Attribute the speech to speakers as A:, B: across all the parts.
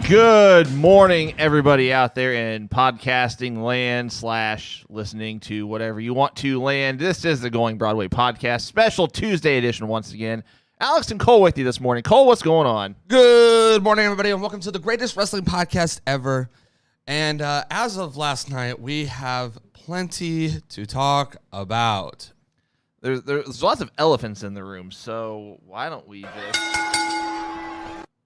A: Good morning, everybody out there in podcasting land / listening to whatever you want to land. This is the Going Broadway podcast, special Tuesday edition once again. Alex and Cole with you this morning. Cole, what's going on?
B: Good morning, everybody, and welcome to the greatest wrestling podcast ever. And as of last night, we have plenty to talk about.
A: There's lots of elephants in the room, so why don't we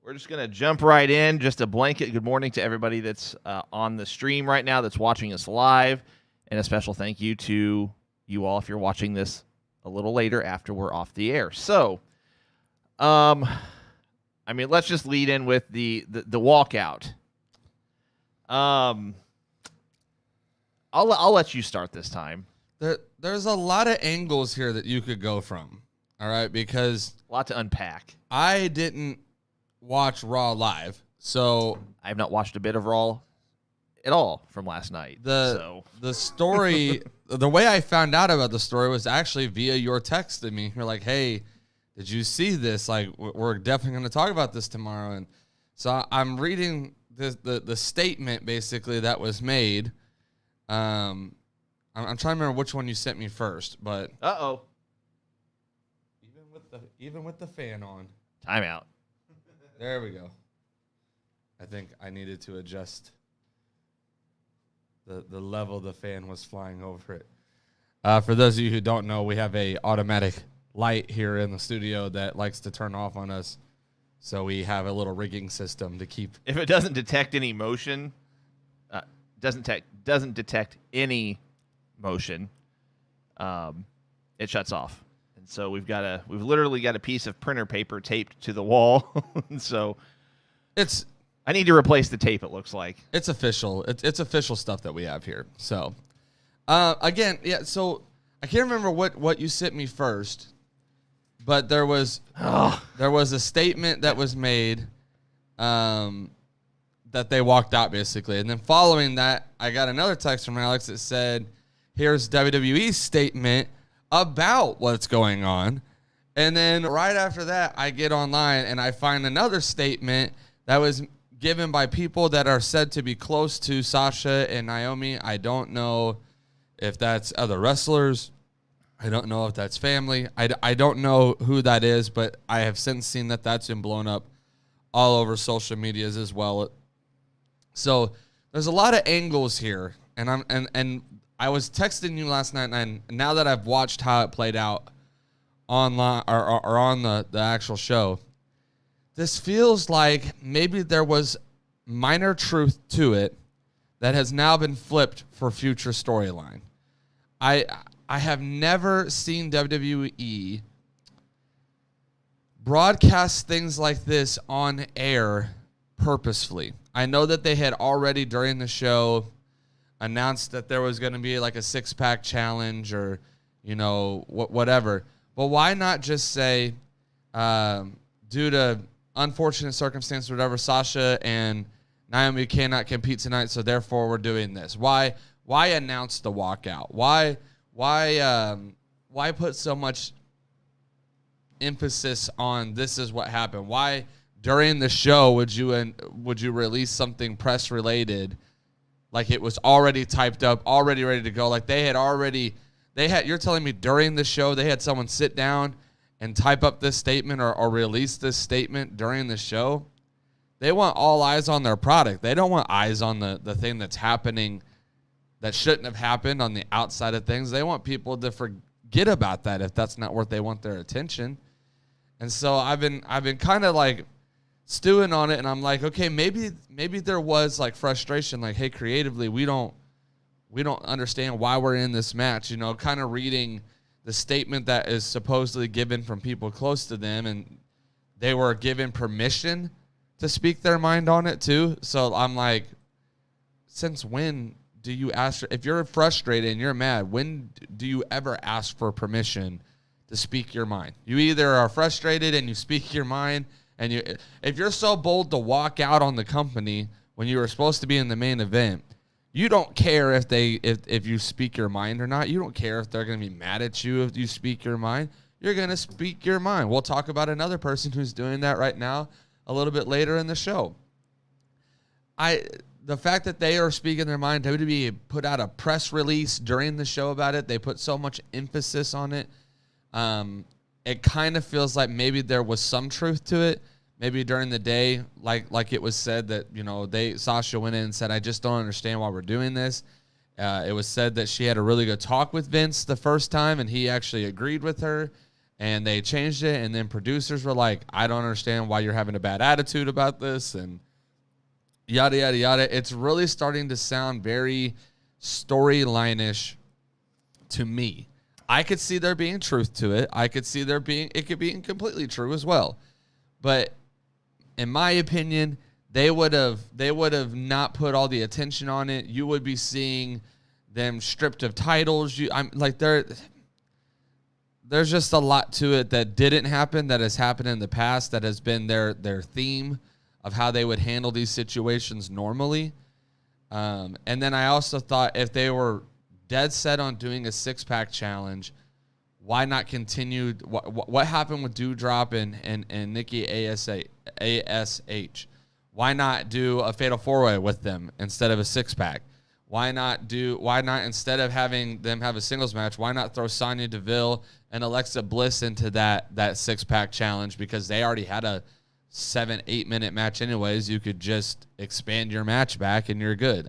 A: We're just going to jump right in. Just a blanket good morning to everybody that's on the stream right now, that's watching us live. And a special thank you to you all if you're watching this a little later after we're off the air. So, let's just lead in with the walkout. I'll let you start this time.
B: There's a lot of angles here that you could go from, all right? Because
A: a lot to unpack.
B: I didn't watch Raw live, so
A: I have not watched a bit of Raw at all from last night.
B: The story, the way I found out about the story was actually via your text to me. You're like, "Hey, did you see this? Like, we're definitely going to talk about this tomorrow." And so I'm reading the statement basically that was made. I'm trying to remember which one you sent me first, but even with the fan on,
A: timeout.
B: There we go. I think I needed to adjust the level the fan was flying over it. For those of you who don't know, we have a automatic light here in the studio that likes to turn off on us. So we have a little rigging system to keep.
A: If it doesn't detect any motion, doesn't detect any motion, it shuts off. And so we've literally got a piece of printer paper taped to the wall. So I need to replace the tape, it looks like.
B: It's official. It's official stuff that we have here. So again, yeah, so I can't remember what you sent me first, but there was a statement that was made that they walked out basically. And then following that, I got another text from Alex that said, "Here's WWE's statement about what's going on." And then right after that, I get online and I find another statement that was given by people that are said to be close to Sasha and Naomi. I don't know if that's other wrestlers. I don't know if that's family. I don't know who that is, but I have since seen that that's been blown up all over social medias as well. So there's a lot of angles here, and I was texting you last night, and now that I've watched how it played out online or on the actual show, this feels like maybe there was minor truth to it that has now been flipped for future storyline. I have never seen WWE broadcast things like this on air purposefully. I know that they had already during the show announced that there was going to be like a six-pack challenge or, whatever. But why not just say, due to unfortunate circumstances or whatever, Sasha and Naomi cannot compete tonight, so therefore we're doing this. Why announce the walkout? Why put so much emphasis on this is what happened? Why during the show would you release something press related? Like it was already typed up, already ready to go. Like you're telling me during the show they had someone sit down and type up this statement or release this statement during the show? They want all eyes on their product. They don't want eyes on the thing that's happening that shouldn't have happened on the outside of things. They want people to forget about that if that's not where they want their attention. And so I've been kind of like stewing on it, and I'm like, okay, maybe there was like frustration, like, hey, creatively, we don't understand why we're in this match, kind of reading the statement that is supposedly given from people close to them, and they were given permission to speak their mind on it too. So I'm like, since when do you ask, if you're frustrated and you're mad, when do you ever ask for permission to speak your mind? You either are frustrated and you speak your mind, and if you're so bold to walk out on the company when you were supposed to be in the main event, you don't care if you speak your mind or not. You don't care if they're going to be mad at you if you speak your mind. You're going to speak your mind. We'll talk about another person who's doing that right now a little bit later in the show. The fact that they are speaking their mind, WWE put out a press release during the show about it. They put so much emphasis on it. It kind of feels like maybe there was some truth to it. Maybe during the day, like it was said that, Sasha went in and said, I just don't understand why we're doing this. It was said that she had a really good talk with Vince the first time, and he actually agreed with her, and they changed it. And then producers were like, I don't understand why you're having a bad attitude about this, and yada, yada, yada. It's really starting to sound very storyline-ish to me. I could see there being truth to it. I could see it could be completely true as well. But in my opinion, they would have not put all the attention on it. You would be seeing them stripped of titles. There's just a lot to it that didn't happen, that has happened in the past, that has been their theme of how they would handle these situations normally. And then I also thought if they were dead set on doing a six-pack challenge, why not continue? What happened with Doudrop and Nikki ASH? Why not do a fatal four-way with them instead of a six-pack? Why not instead of having them have a singles match, why not throw Sonya Deville and Alexa Bliss into that six-pack challenge? Because they already had a 7-8 minute match anyways. You could just expand your match back and you're good.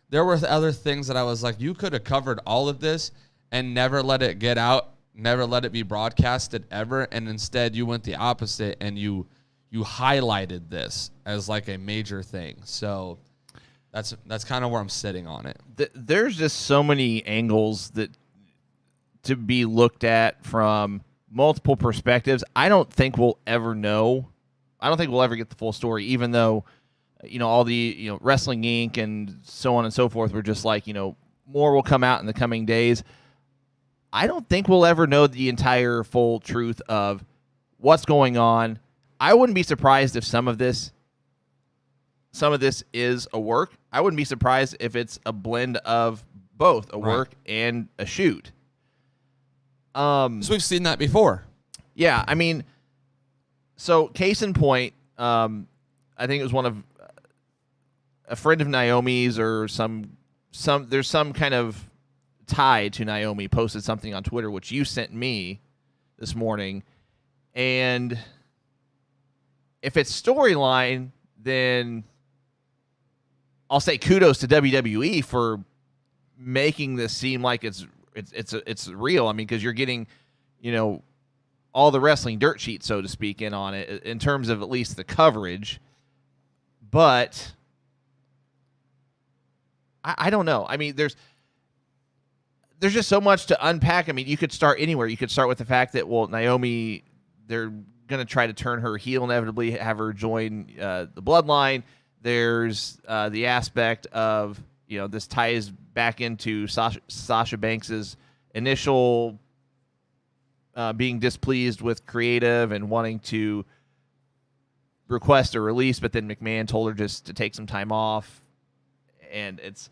B: There were other things that I was like, you could have covered all of this and never let it get out, never let it be broadcasted ever, and instead you went the opposite and you highlighted this as like a major thing. So that's kind of where I'm sitting on it.
A: There's just so many angles that to be looked at from multiple perspectives. I don't think we'll ever know. I don't think we'll ever get the full story, even though, all the, Wrestling Inc. and so on and so forth were just like, more will come out in the coming days. I don't think we'll ever know the entire full truth of what's going on. I wouldn't be surprised if some of this is a work. I wouldn't be surprised if it's a blend of both, a work and a shoot.
B: So we've seen that before.
A: Yeah, I mean, so case in point, I think it was one of a friend of Naomi's or there's some kind of tie to Naomi posted something on Twitter, which you sent me this morning. And if it's storyline, then I'll say kudos to WWE for making this seem like it's real. I mean, because you're getting, all the wrestling dirt sheet, so to speak, in on it in terms of at least the coverage. But I don't know. I mean, there's just so much to unpack. I mean, you could start anywhere. You could start with the fact that, Naomi, they're going to try to turn her heel inevitably, have her join the bloodline. There's the aspect of, this ties back into Sasha Banks's initial being displeased with creative and wanting to request a release, but then McMahon told her just to take some time off. And it's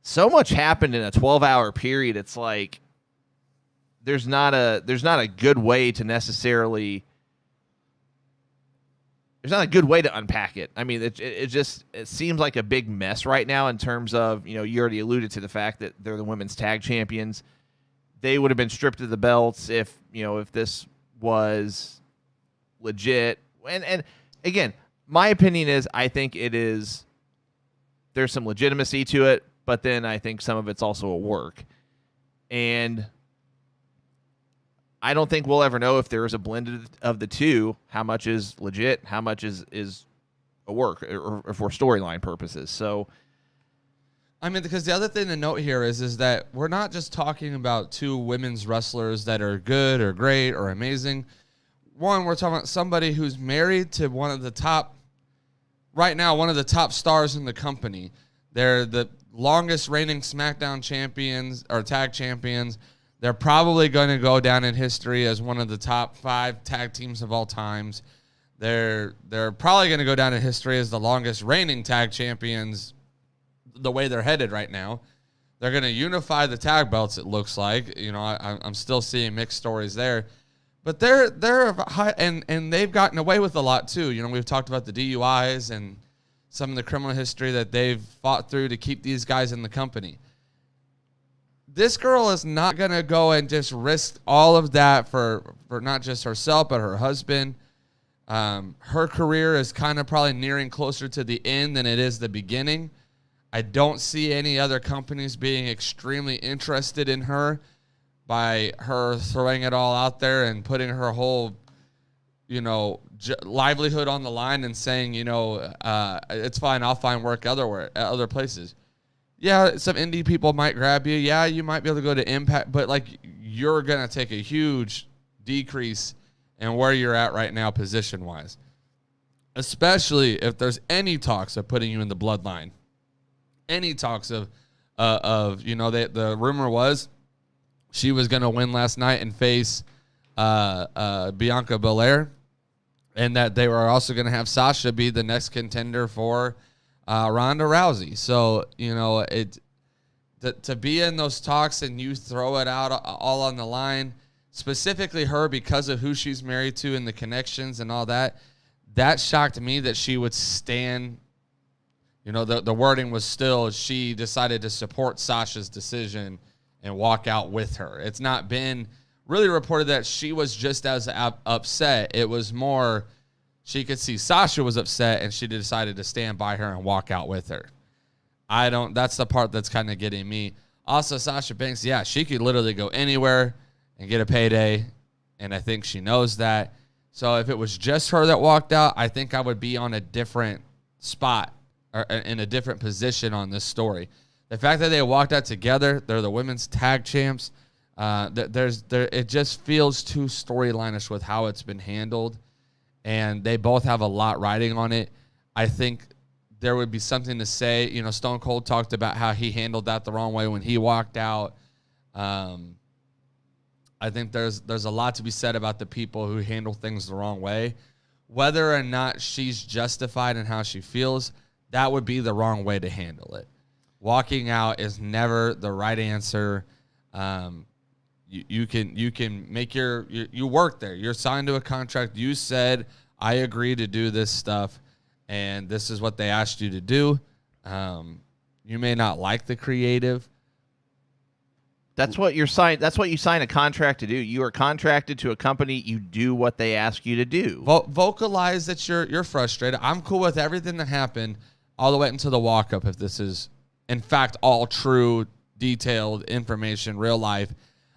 A: so much happened in a 12-hour period. It's like there's not a good way to necessarily. There's not a good way to unpack it. I mean, it seems like a big mess right now in terms of, you already alluded to the fact that they're the women's tag champions. They would have been stripped of the belts if this was legit. And again, my opinion is I think there's some legitimacy to it, but then I think some of it's also a work. And I don't think we'll ever know if there is a blend of the two, how much is legit, how much is a work, or for storyline purposes. So,
B: I mean, because the other thing to note here is that we're not just talking about two women's wrestlers that are good or great or amazing. One, we're talking about somebody who's married to one of the top stars in the company. They're the longest reigning SmackDown champions or tag champions. They're probably going to go down in history as one of the top 5 tag teams of all times. They're probably going to go down in history as the longest reigning tag champions the way they're headed right now. They're going to unify the tag belts, it looks like. I'm still seeing mixed stories there. But they're high, and they've gotten away with a lot too. We've talked about the DUIs and some of the criminal history that they've fought through to keep these guys in the company. This girl is not going to go and just risk all of that for not just herself, but her husband. Her career is kind of probably nearing closer to the end than it is the beginning. I don't see any other companies being extremely interested in her by her throwing it all out there and putting her whole, livelihood on the line and saying, it's fine, I'll find work other places. Yeah, some indie people might grab you. Yeah, you might be able to go to Impact, but you're going to take a huge decrease in where you're at right now position-wise, especially if there's any talks of putting you in the bloodline. Any talks of the rumor was she was going to win last night and face Bianca Belair, and that they were also going to have Sasha be the next contender for Ronda Rousey. So, to be in those talks and you throw it out all on the line, specifically her because of who she's married to and the connections and all that, that shocked me that she would stand. The wording was still she decided to support Sasha's decision and walk out with her. It's not been really reported that she was just as upset. It was more she could see Sasha was upset and she decided to stand by her and walk out with her. That's the part that's kind of getting me. Also, Sasha Banks, yeah, she could literally go anywhere and get a payday, and I think she knows that. So if it was just her that walked out, I think I would be on a different spot or in a different position on this story. The fact that they walked out together, they're the women's tag champs. It just feels too storyline-ish with how it's been handled, and they both have a lot riding on it. I think there would be something to say. Stone Cold talked about how he handled that the wrong way when he walked out. I think there's a lot to be said about the people who handle things the wrong way. Whether or not she's justified in how she feels, that would be the wrong way to handle it. Walking out is never the right answer. You can make you work there. You're signed to a contract. You said, I agree to do this stuff, and this is what they asked you to do. You may not like the creative.
A: That's what you sign a contract to do. You are contracted to a company. You do what they ask you to do.
B: Vocalize that you're frustrated. I'm cool with everything that happened all the way into the walk-up if this is, in fact, all true, detailed information, real life.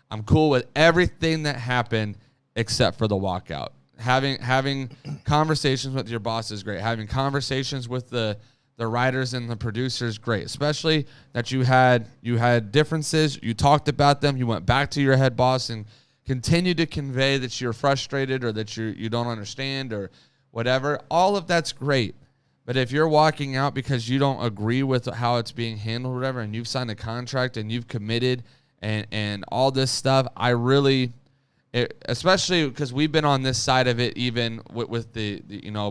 B: I'm cool with everything that happened except for the walkout. Having conversations with your boss is great. Having conversations with the writers and the producers, great. Especially that you had differences. You talked about them. You went back to your head boss and continued to convey that you're frustrated or that you don't understand or whatever. All of that's great. But if you're walking out because you don't agree with how it's being handled or whatever, and you've signed a contract and you've committed and all this stuff, especially because we've been on this side of it, even with the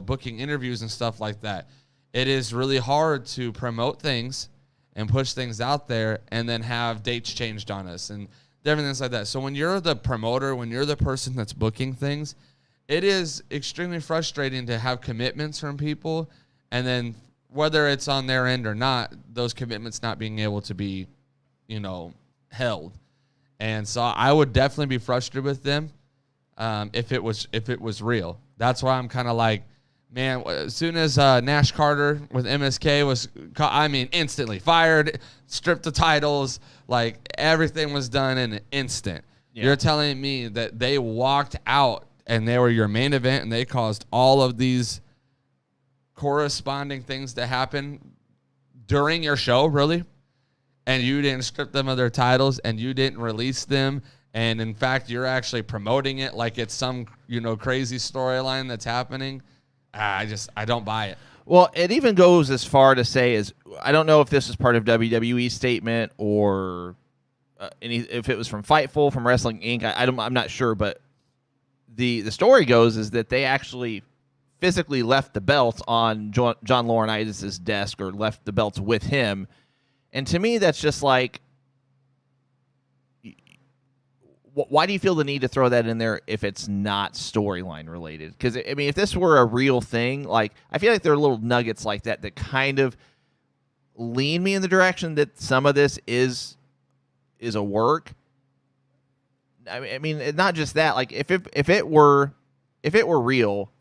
B: booking interviews and stuff like that. It is really hard to promote things and push things out there and then have dates changed on us and different things like that. So when you're the promoter, when you're the person that's booking things, it is extremely frustrating to have commitments from people, and then whether it's on their end or not, those commitments not being able to be, held. And so I would definitely be frustrated with them if it was real. That's why I'm kind of like, man, as soon as Nash Carter with MSK was, instantly fired, stripped the titles, everything was done in an instant. Yeah. You're telling me that they walked out and they were your main event and they caused all of these corresponding things to happen during your show, really? And you didn't strip them of their titles and you didn't release them. And in fact, you're actually promoting it like it's some, crazy storyline that's happening. I don't buy it.
A: Well, it even goes as far to say I don't know if this is part of WWE's statement or if it was from Fightful, from Wrestling Inc. I'm not sure, but the story goes is that they actually physically left the belts on John Laurinaitis' desk or left the belts with him. And to me, that's just like, why do you feel the need to throw that in there if it's not storyline related? Because, I mean, if this were a real thing, like, I feel like there are little nuggets like that that kind of lean me in the direction that some of this is a work. I mean, not just that. Like, if it were real,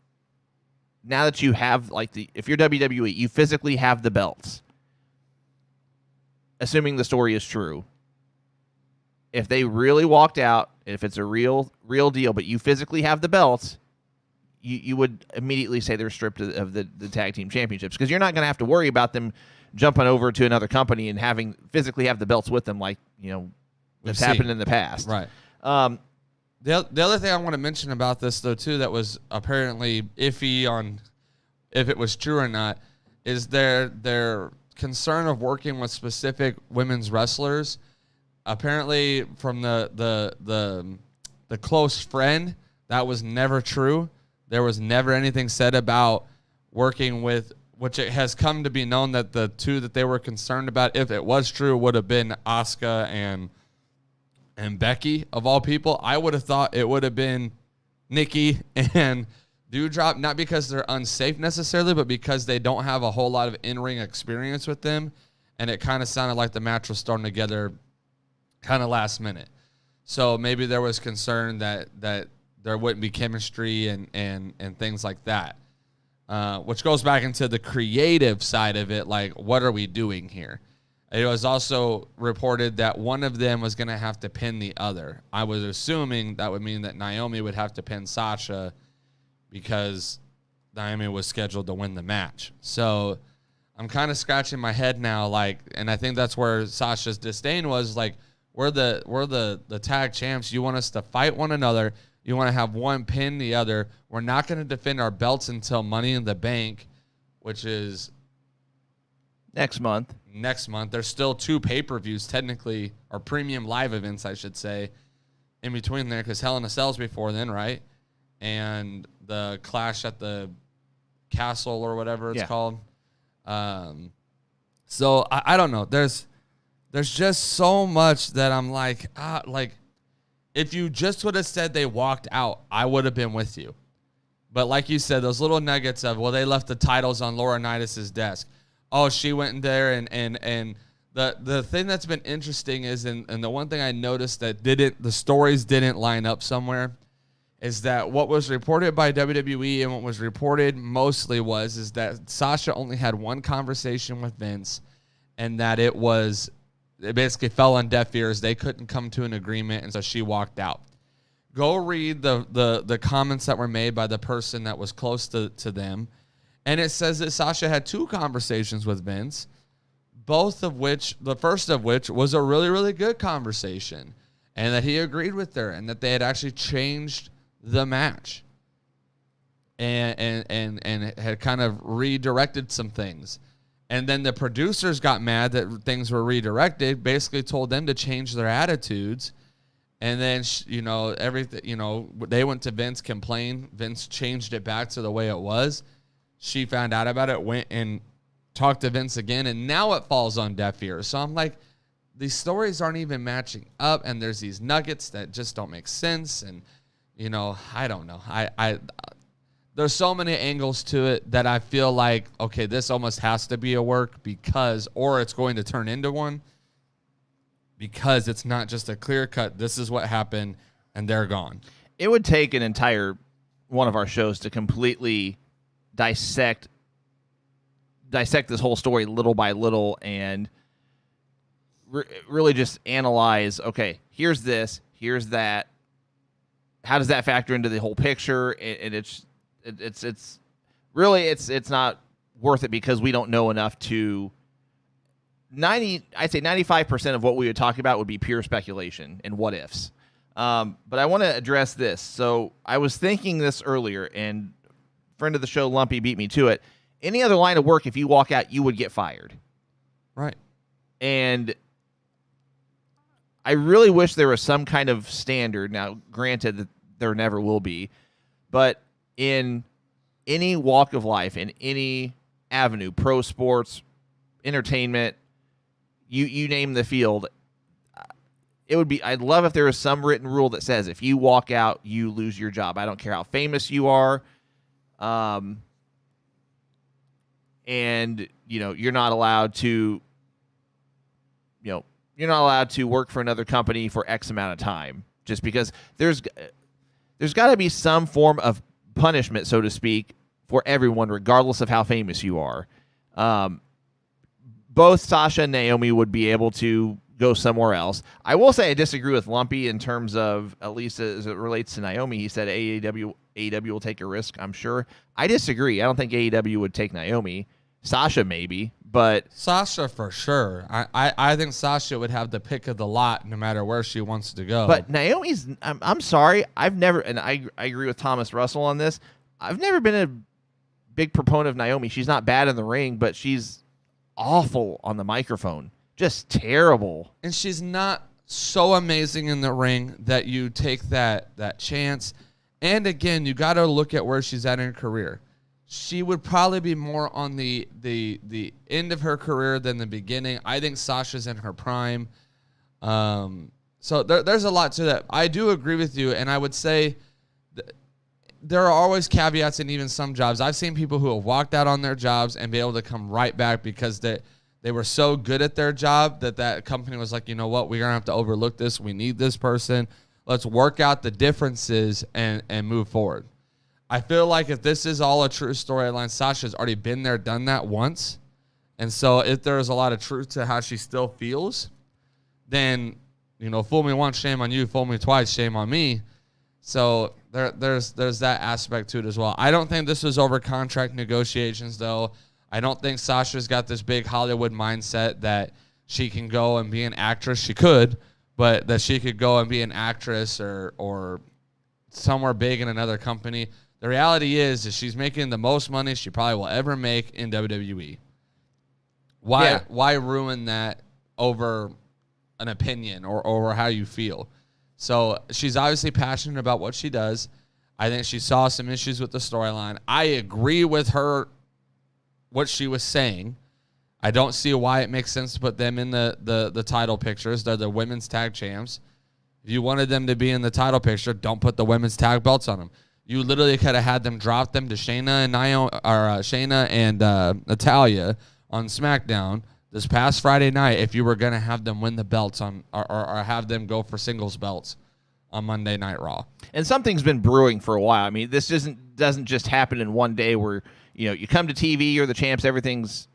A: now that you have, like, if you're WWE, you physically have the belts. Assuming the story is true, if they really walked out, if it's a real deal, but you physically have the belts, you would immediately say they're stripped of the tag team championships, because you're not going to have to worry about them jumping over to another company and physically have the belts with them, like, that's happened in the past.
B: Right. The other thing I want to mention about this, though, too, that was apparently iffy on if it was true or not, is their concern of working with specific women's wrestlers. Apparently, from the close friend, that was never true. There was never anything said about working with, which it has come to be known that the two that they were concerned about, if it was true, would have been Asuka and Becky, of all people. I would have thought it would have been Nikki and Doudrop, not because they're unsafe necessarily, but because they don't have a whole lot of in-ring experience with them, and it kind of sounded like the match was thrown together kind of last minute. So maybe there was concern that there wouldn't be chemistry and things like that, which goes back into the creative side of it, like, what are we doing here? It was also reported that one of them was going to have to pin the other. I was assuming that would mean that Naomi would have to pin Sasha because Naomi was scheduled to win the match. So I'm kind of scratching my head now, like, and I think that's where Sasha's disdain was, like, we're the tag champs. You want us to fight one another. You want to have one pin the other. We're not going to defend our belts until Money in the Bank, which is
A: next month.
B: There's still 2 pay-per-views technically, or premium live events, I should say, in between there, because Hell in a Cell's before then, right? And the Clash at the Castle or whatever it's called. So I don't know. There's just so much that I'm like, if you just would have said they walked out, I would have been with you. But like you said, those little nuggets of, well, they left the titles on Laurinaitis' desk. Oh, she went in there, and the thing that's been interesting is, and the one thing I noticed that the stories didn't line up somewhere, is that what was reported by WWE and what was reported mostly is that Sasha only had one conversation with Vince, and that it basically fell on deaf ears. They couldn't come to an agreement, and so she walked out. Go read the comments that were made by the person that was close to them. And it says that Sasha had 2 conversations with Vince, the first of which was a really, really good conversation, and that he agreed with her, and that they had actually changed the match and had kind of redirected some things. And then the producers got mad that things were redirected, basically told them to change their attitudes. And then, everything, they went to Vince, complained. Vince changed it back to the way it was. She found out about it, went and talked to Vince again, and now it falls on deaf ears. So I'm like, these stories aren't even matching up, and there's these nuggets that just don't make sense. And, I don't know. There's so many angles to it that I feel like, okay, this almost has to be a work or it's going to turn into one, because it's not just a clear cut, this is what happened, and they're gone.
A: It would take an entire one of our shows to completely dissect this whole story little by little and really just analyze, okay, here's this, here's that. How does that factor into the whole picture? And it's not worth it, because we don't know enough to I'd say 95% of what we would talk about would be pure speculation and what ifs. But I want to address this. So I was thinking this earlier, and friend of the show, Lumpy, beat me to it. Any other line of work, if you walk out, you would get fired.
B: Right.
A: And I really wish there was some kind of standard. Now, granted that there never will be, but in any walk of life, in any avenue, pro sports, entertainment, you name the field, I'd love if there was some written rule that says if you walk out, you lose your job. I don't care how famous you are. And you're not allowed to, you're not allowed to work for another company for X amount of time, just because there's got to be some form of punishment, so to speak, for everyone, regardless of how famous you are. Both Sasha and Naomi would be able to go somewhere else. I will say I disagree with Lumpy in terms of, at least as it relates to Naomi. He said AEW will take a risk, I'm sure. I disagree. I don't think AEW would take Naomi. Sasha maybe, but...
B: Sasha for sure. I think Sasha would have the pick of the lot no matter where she wants to go.
A: But Naomi's... I'm sorry. I've never... And I agree with Thomas Russell on this. I've never been a big proponent of Naomi. She's not bad in the ring, but she's awful on the microphone. Just terrible.
B: And she's not so amazing in the ring that you take that chance. And again, you got to look at where she's at in her career. She would probably be more on the end of her career than the beginning. I think Sasha's in her prime. So there's a lot to that. I do agree with you, and I would say there are always caveats in even some jobs. I've seen people who have walked out on their jobs and be able to come right back because they were so good at their job that company was like, you know what, we're going to have to overlook this. We need this person. Let's work out the differences and move forward. I feel like if this is all a true storyline, Sasha's already been there, done that once. And so if there's a lot of truth to how she still feels, then, fool me once, shame on you. Fool me twice, shame on me. So there's that aspect to it as well. I don't think this was over contract negotiations, though. I don't think Sasha's got this big Hollywood mindset that she can go and be an actress. She could, but that she could go and be an actress or somewhere big in another company. The reality is she's making the most money she probably will ever make in WWE. Why ruin that over an opinion or how you feel? So she's obviously passionate about what she does. I think she saw some issues with the storyline. I agree with her, what she was saying. I don't see why it makes sense to put them in the title pictures. They're the women's tag champs. If you wanted them to be in the title picture, don't put the women's tag belts on them. You literally could have had them drop them to Shayna and Natalya on SmackDown this past Friday night if you were going to have them win the belts on or have them go for singles belts on Monday Night Raw.
A: And something's been brewing for a while. I mean, this doesn't just happen in one day where, you come to TV, you're the champs, everything's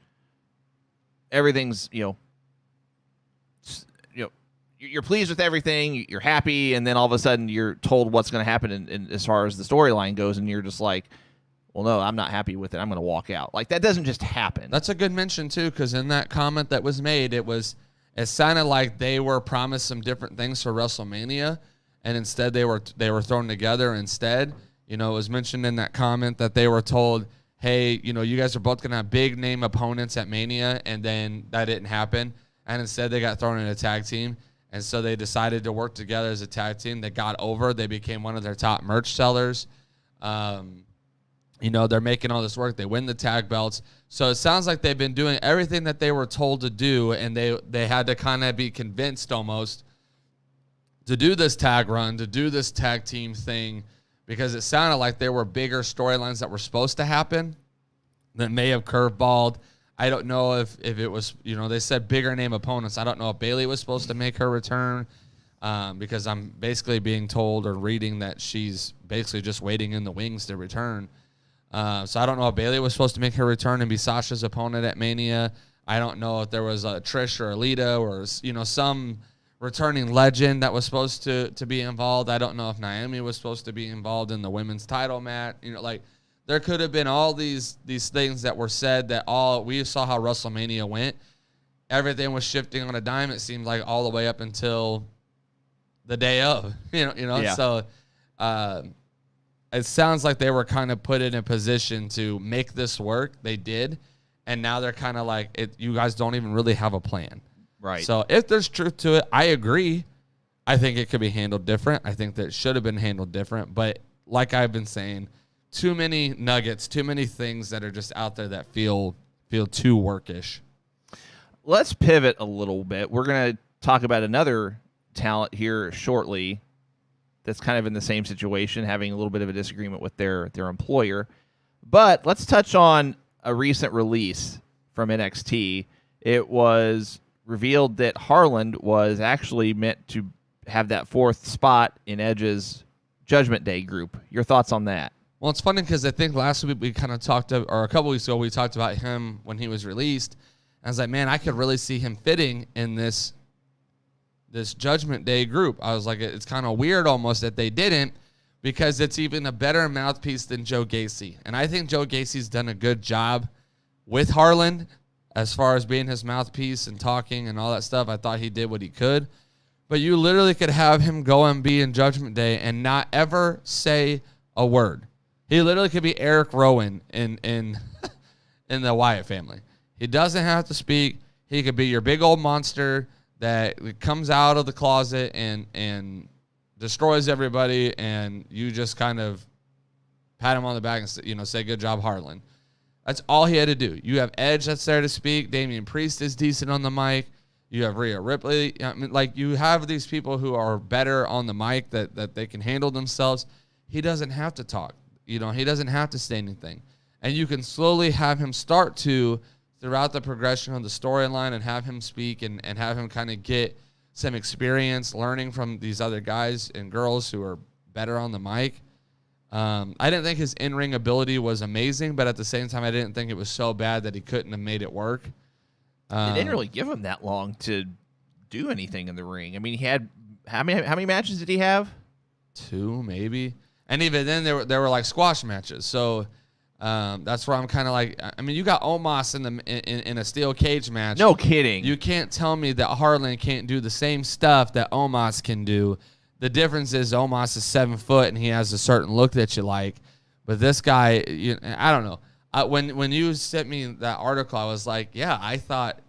A: you're pleased with everything, you're happy, and then all of a sudden you're told what's going to happen in as far as the storyline goes, and you're just like, well, no, I'm not happy with it. I'm going to walk out. Like, that doesn't just happen.
B: That's a good mention, too, because in that comment that was made, it sounded like they were promised some different things for WrestleMania, and instead they were thrown together instead. It was mentioned in that comment that they were told, hey, you guys are both going to have big name opponents at Mania, and then that didn't happen, and instead they got thrown in a tag team. And so they decided to work together as a tag team. They got over. They became one of their top merch sellers. They're making all this work. They win the tag belts. So it sounds like they've been doing everything that they were told to do, and they had to kind of be convinced almost to do this tag run, to do this tag team thing, because it sounded like there were bigger storylines that were supposed to happen that may have curveballed. I don't know if it was, they said bigger name opponents. I don't know if Bayley was supposed to make her return because I'm basically being told or reading that she's basically just waiting in the wings to return. So I don't know if Bayley was supposed to make her return and be Sasha's opponent at Mania. I don't know if there was a Trish or a Lita or, some returning legend that was supposed to be involved. I don't know if Naomi was supposed to be involved in the women's title match. There could have been all these things that were said that we saw how WrestleMania went. Everything was shifting on a dime, it seemed like, all the way up until the day of. Yeah. So it sounds like they were kind of put in a position to make this work. They did. And now they're kind of like, you guys don't even really have a plan.
A: Right.
B: So if there's truth to it, I agree. I think it could be handled different. I think that it should have been handled different. But like I've been saying, too many nuggets, too many things that are just out there that feel too workish.
A: Let's pivot a little bit. We're going to talk about another talent here shortly that's kind of in the same situation, having a little bit of a disagreement with their employer. But let's touch on a recent release from NXT. It was revealed that Harland was actually meant to have that 4th spot in Edge's Judgment Day group. Your thoughts on that?
B: Well, it's funny because I think last week we kind of talked, or a couple weeks ago, we talked about him when he was released. I was like, man, I could really see him fitting in this Judgment Day group. I was like, it's kind of weird almost that they didn't, because it's even a better mouthpiece than Joe Gacy. And I think Joe Gacy's done a good job with Harland as far as being his mouthpiece and talking and all that stuff. I thought he did what he could. But you literally could have him go and be in Judgment Day and not ever say a word. He literally could be Eric Rowan in in the Wyatt family. He doesn't have to speak. He could be your big old monster that comes out of the closet and destroys everybody, and you just kind of pat him on the back and say good job, Harlan. That's all he had to do. You have Edge that's there to speak. Damian Priest is decent on the mic. You have Rhea Ripley. I mean, like, you have these people who are better on the mic that they can handle themselves. He doesn't have to talk. He doesn't have to say anything. And you can slowly have him start to, throughout the progression of the storyline, and have him speak and have him kind of get some experience learning from these other guys and girls who are better on the mic. I didn't think his in-ring ability was amazing, but at the same time, I didn't think it was so bad that he couldn't have made it work.
A: They didn't really give him that long to do anything in the ring. I mean, he had how many matches did he have?
B: 2, maybe. And even then, there were like squash matches. So that's where I'm kind of like, I mean, you got Omos in a steel cage match.
A: No kidding.
B: You can't tell me that Harlan can't do the same stuff that Omos can do. The difference is Omos is 7 foot and he has a certain look that you like. But this guy, I don't know. When you sent me that article, I was like, yeah, I thought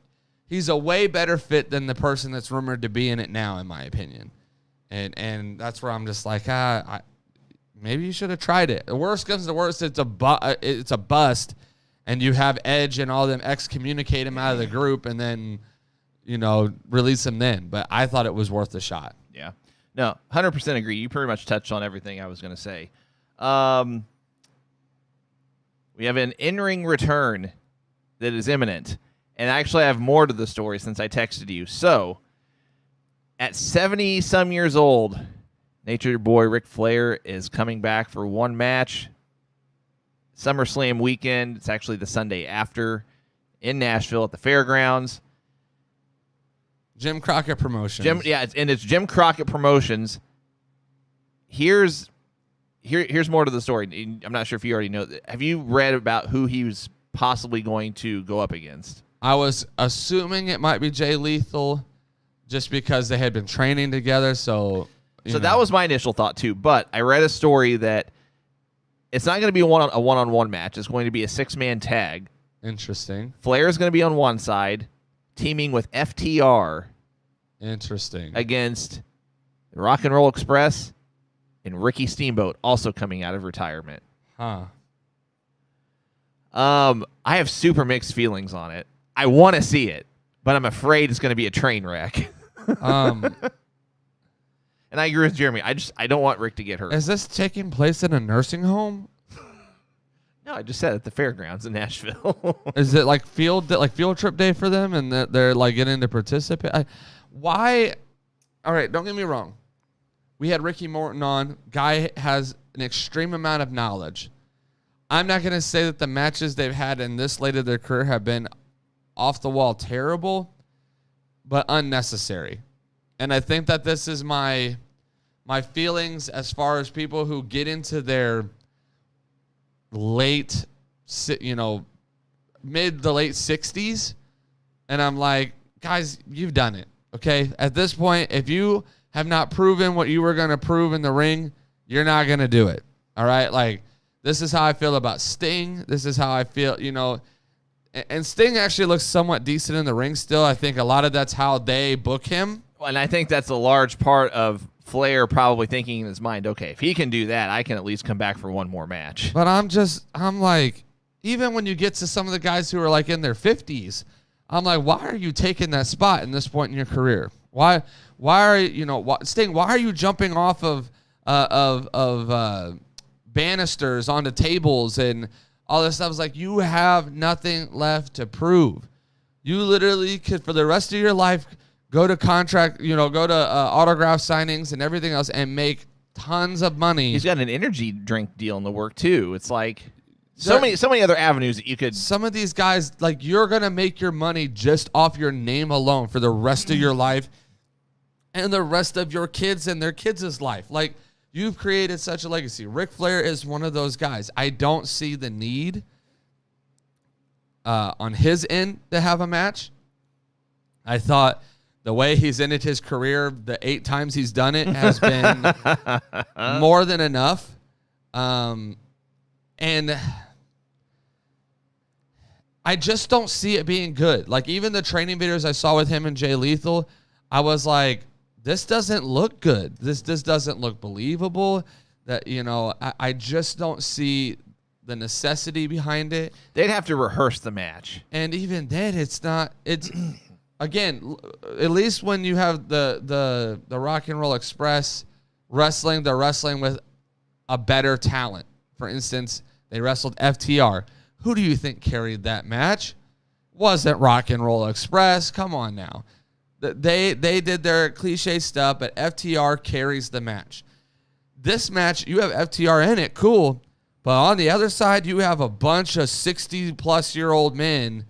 B: he's a way better fit than the person that's rumored to be in it now, in my opinion. And that's where I'm just like, maybe you should have tried it. The worst comes to worst, it's a bust, and you have Edge and all them excommunicate him out of the group, and then release him then. But I thought it was worth a shot.
A: Yeah, no, 100% agree. You pretty much touched on everything I was going to say. We have an in-ring return that is imminent, and I actually have more to the story since I texted you. So, at 70-some years old, Nature Boy Ric Flair is coming back for one match. SummerSlam weekend. It's actually the Sunday after in Nashville at the Fairgrounds.
B: Jim Crockett Promotions.
A: It's Jim Crockett Promotions. Here's more to the story. I'm not sure if you already know. Have you read about who he was possibly going to go up against?
B: I was assuming it might be Jay Lethal, just because they had been training together. So that was my initial thought too. But I read a story that it's not going to be a one-on-one match. It's going to be a 6-man tag. Interesting.
A: Flair is going to be on one side, teaming with FTR.
B: Interesting.
A: Against the Rock and Roll Express and Ricky Steamboat, also coming out of retirement.
B: Huh.
A: I have super mixed feelings on it. I want to see it, but I'm afraid it's going to be a train wreck. And I agree with Jeremy. I don't want Rick to get hurt.
B: Is this taking place in a nursing home?
A: No, I just said at the fairgrounds in Nashville.
B: Is it like field trip day for them, and they're like getting to participate? Why? All right, don't get me wrong. We had Ricky Morton on. Guy has an extreme amount of knowledge. I'm not going to say that the matches they've had in this late of their career have been off the wall terrible, but unnecessary. And I think that this is my feelings as far as people who get into their mid to late 60s. And I'm like, guys, you've done it. Okay. At this point, if you have not proven what you were going to prove in the ring, you're not going to do it. All right. Like, this is how I feel about Sting. This is how I feel, and Sting actually looks somewhat decent in the ring still. I think a lot of that's how they book him.
A: And I think that's a large part of Flair probably thinking in his mind, okay, if he can do that, I can at least come back for one more match.
B: But I'm like, even when you get to some of the guys who are like in their 50s, I'm like, why are you taking that spot in this point in your career? Why are Sting? Why are you jumping off of banisters onto tables and all this stuff? Is like, you have nothing left to prove. You literally could, for the rest of your life, go to autograph signings and everything else and make tons of money.
A: He's got an energy drink deal in the work too. It's like so many other avenues that you could.
B: Some of these guys, like, you're gonna make your money just off your name alone for the rest of your life and the rest of your kids and their kids' life. Like, you've created such a legacy. Ric Flair is one of those guys. I don't see the need on his end to have a match. I thought the way he's ended his career, the 8 times he's done it, has been more than enough. And I just don't see it being good. Like, even the training videos I saw with him and Jay Lethal, I was like, this doesn't look good. This doesn't look believable. I just don't see the necessity behind it.
A: They'd have to rehearse the match.
B: And even then, it's again, at least when you have the Rock and Roll Express wrestling, they're wrestling with a better talent. For instance, they wrestled FTR. Who do you think carried that match? Wasn't Rock and Roll Express. Come on now. They did their cliche stuff, but FTR carries the match. This match, you have FTR in it, cool. But on the other side, you have a bunch of 60-plus-year-old men.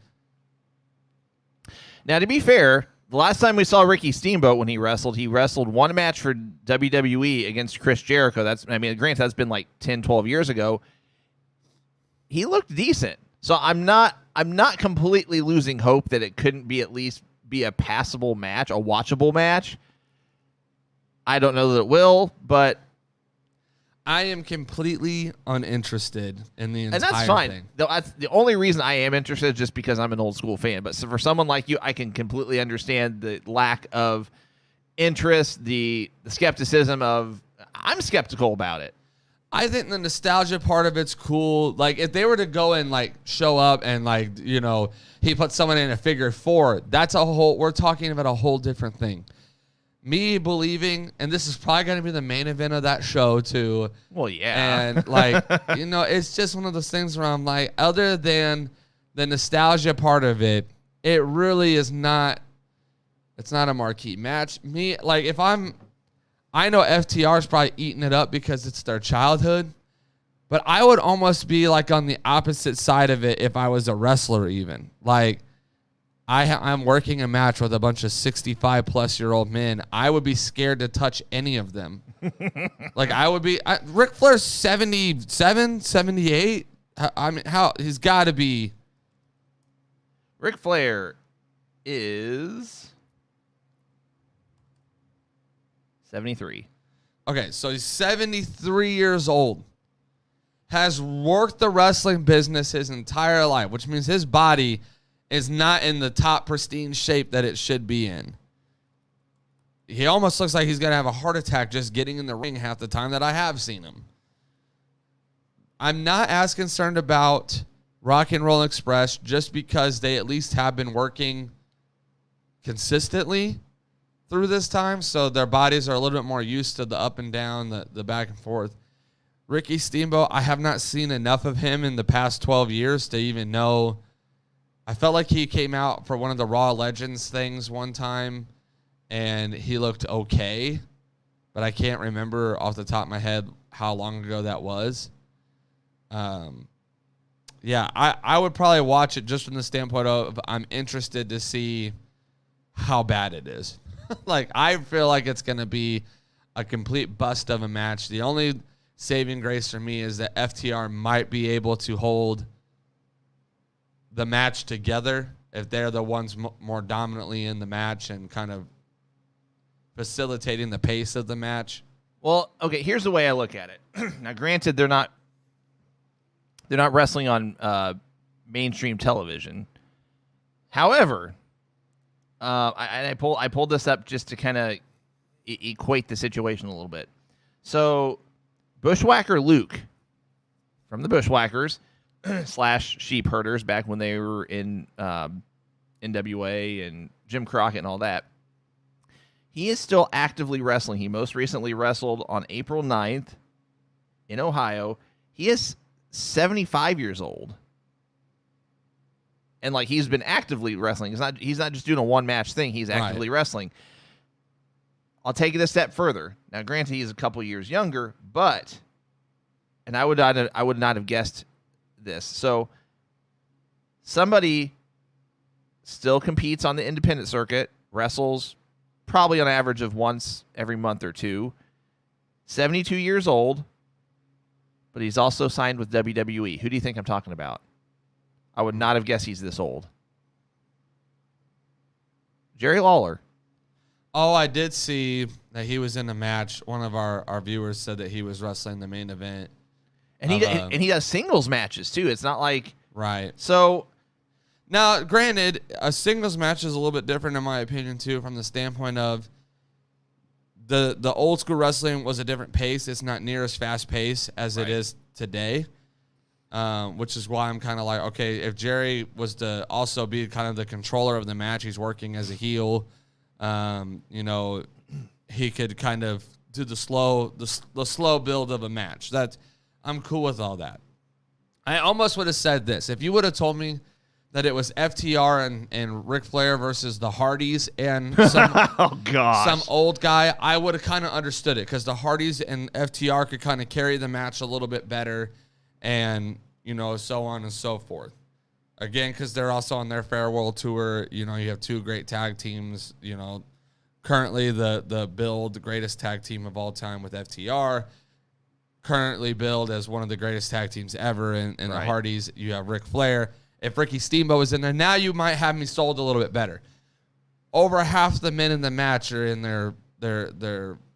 A: Now, to be fair, the last time we saw Ricky Steamboat when he wrestled one match for WWE against Chris Jericho. Granted, that's been like 10, 12 years ago. He looked decent. So I'm not completely losing hope that it couldn't be at least be a passable match, a watchable match. I don't know that it will, but
B: I am completely uninterested in the entire
A: thing. And that's fine.
B: Thing.
A: That's the only reason I am interested, just because I'm an old school fan. But for someone like you, I can completely understand the lack of interest, the skepticism of, I'm skeptical about it.
B: I think the nostalgia part of it's cool. Like, if they were to go and, like, show up and, like, he put someone in a figure 4, we're talking about a whole different thing. Me believing, and this is probably going to be the main event of that show, too.
A: Well, yeah.
B: And, like, it's just one of those things where I'm like, other than the nostalgia part of it, it really is not, it's not a marquee match. I know FTR is probably eating it up because it's their childhood, but I would almost be like on the opposite side of it if I was a wrestler even. Like, I'm working a match with a bunch of 65-plus-year-old men. I would be scared to touch any of them. Like, I would be... Ric Flair's 77, 78? I mean, he's got to be...
A: Ric Flair is 73.
B: Okay, so he's 73 years old. Has worked the wrestling business his entire life, which means his body is not in the top pristine shape that it should be in. He almost looks like he's going to have a heart attack just getting in the ring half the time that I have seen him. I'm not as concerned about Rock and Roll Express just because they at least have been working consistently through this time, so their bodies are a little bit more used to the up and down, the back and forth. Ricky Steamboat, I have not seen enough of him in the past 12 years to even know. I felt like he came out for one of the Raw Legends things one time, and he looked okay, but I can't remember off the top of my head how long ago that was. Yeah, I would probably watch it just from the standpoint of I'm interested to see how bad it is. Like, I feel like it's going to be a complete bust of a match. The only saving grace for me is that FTR might be able to hold the match together if they're the ones more dominantly in the match and kind of facilitating the pace of the match.
A: Well, okay, here's the way I look at it. Now, granted, they're not wrestling on mainstream television. However, I pulled this up just to kind of equate the situation a little bit. So, Bushwhacker Luke from the Bushwhackers / Sheep Herders back when they were in NWA and Jim Crockett and all that. He is still actively wrestling. He most recently wrestled on April 9th in Ohio. He is 75 years old. And like he's been actively wrestling. He's not just doing a one-match thing. He's actively wrestling. I'll take it a step further. Now, granted, he's a couple years younger, but I would not have guessed this. So somebody still competes on the independent circuit, wrestles probably on average of once every month or two. 72 years old, but he's also signed with WWE. Who do you think I'm talking about? I would not have guessed he's this old. Jerry Lawler.
B: Oh, I did see that he was in a match. One of our viewers said that he was wrestling the main event.
A: And he does singles matches too. It's not like
B: right.
A: So
B: now, granted, a singles match is a little bit different in my opinion too, from the standpoint of the old school wrestling was a different pace. It's not near as fast paced as it is today. Which is why I'm kind of like, okay, if Jerry was to also be kind of the controller of the match, he's working as a heel. He could kind of do the slow build of a match. I'm cool with all that. I almost would have said this. If you would have told me that it was FTR and Ric Flair versus the Hardys and some old guy, I would have kind of understood it because the Hardys and FTR could kind of carry the match a little bit better and, so on and so forth. Again, because they're also on their farewell tour. You have two great tag teams. Currently the greatest tag team of all time with FTR. Currently billed as one of the greatest tag teams ever. And the Hardys, you have Ric Flair. If Ricky Steamboat was in there, now you might have me sold a little bit better. Over half the men in the match are in their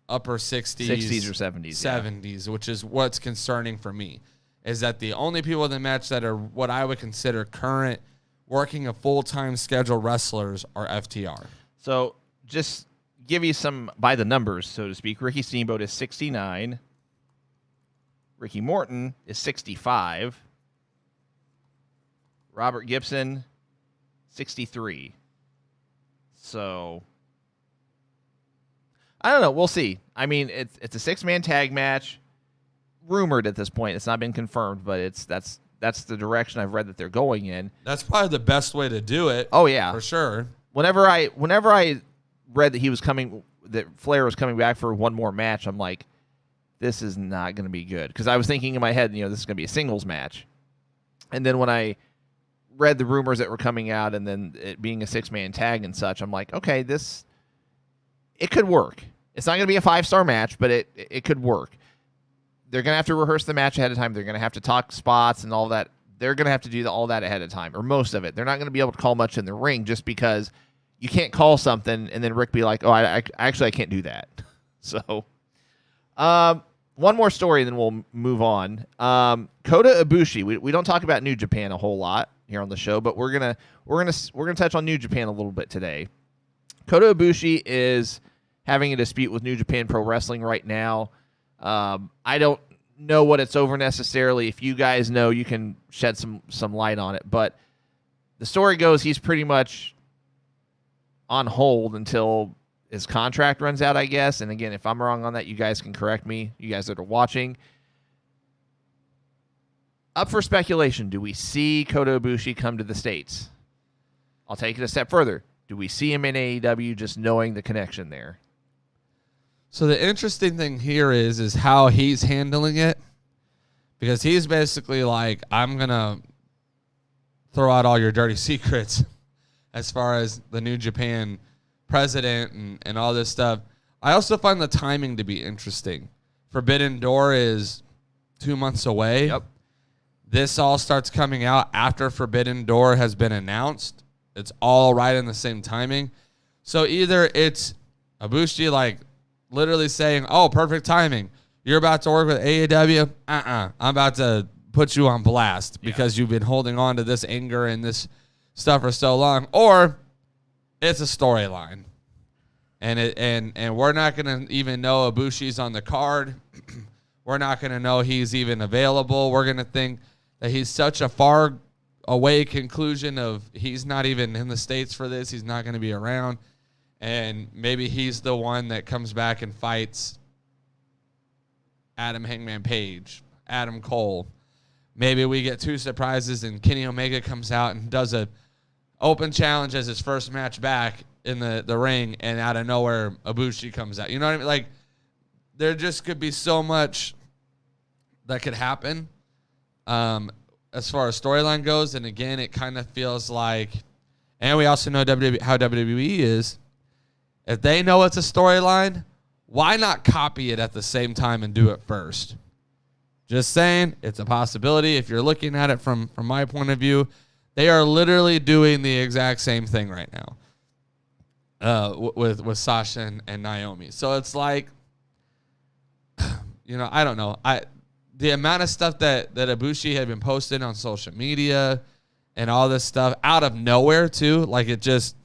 B: upper 60s
A: or 70s,
B: which is what's concerning for me. Is that the only people in the match that are what I would consider current working a full-time schedule wrestlers are FTR.
A: So just give you some by the numbers, so to speak. Ricky Steamboat is 69. Ricky Morton is 65. Robert Gibson, 63. So I don't know. We'll see. I mean, it's a 6-man tag match. Rumored at this point. It's not been confirmed, but that's the direction I've read that they're going in.
B: That's probably the best way to do it.
A: Oh yeah,
B: for sure.
A: Whenever I read that Flair was coming back for one more match, I'm like, this is not going to be good, because I was thinking in my head, this is going to be a singles match. And then when I read the rumors that were coming out, and then it being a 6-man tag and such, I'm like, okay, it could work. It's not going to be a 5-star match, but it could work. They're going to have to rehearse the match ahead of time. They're going to have to talk spots and all that. They're going to have to do all that ahead of time, or most of it. They're not going to be able to call much in the ring, just because you can't call something and then Rick be like, oh, I can't do that. So, one more story, and then we'll move on. Kota Ibushi. We don't talk about New Japan a whole lot here on the show, but we're gonna touch on New Japan a little bit today. Kota Ibushi is having a dispute with New Japan Pro Wrestling right now. I don't know what it's over necessarily. If you guys know, you can shed some light on it. But the story goes he's pretty much on hold until his contract runs out, I guess. And again, if I'm wrong on that, you guys can correct me, you guys that are watching. Up for speculation, do we see Kota Ibushi come to the States? I'll take it a step further. Do we see him in AEW, just knowing the connection there?
B: So the interesting thing here is how he's handling it, because he's basically like, I'm going to throw out all your dirty secrets as far as the New Japan president and all this stuff. I also find the timing to be interesting. Forbidden Door is 2 months away.
A: Yep.
B: This all starts coming out after Forbidden Door has been announced. It's all right in the same timing. So either it's Ibushi like literally saying, oh, perfect timing. You're about to work with AEW. I'm about to put you on blast because you've been holding on to this anger and this stuff for so long. Or it's a storyline. And we're not going to even know Ibushi's on the card. We're not going to know he's even available. We're going to think that he's such a far away conclusion of he's not even in the States for this. He's not going to be around. and maybe he's the one that comes back and fights Adam Hangman Page, Adam Cole. Maybe we get 2 surprises and Kenny Omega comes out and does a open challenge as his first match back in the ring, and out of nowhere Ibushi comes out. You know what I mean? Like, there just could be so much that could happen as far as storyline goes. And again, it kind of feels like, and we also know how WWE is. If they know it's a storyline, why not copy it at the same time and do it first? Just saying, it's a possibility. If you're looking at it from my point of view, they are literally doing the exact same thing right now with Sasha and Naomi. So it's like, you know, I don't know. The amount of stuff that Ibushi had been posting on social media and all this stuff out of nowhere too, like it just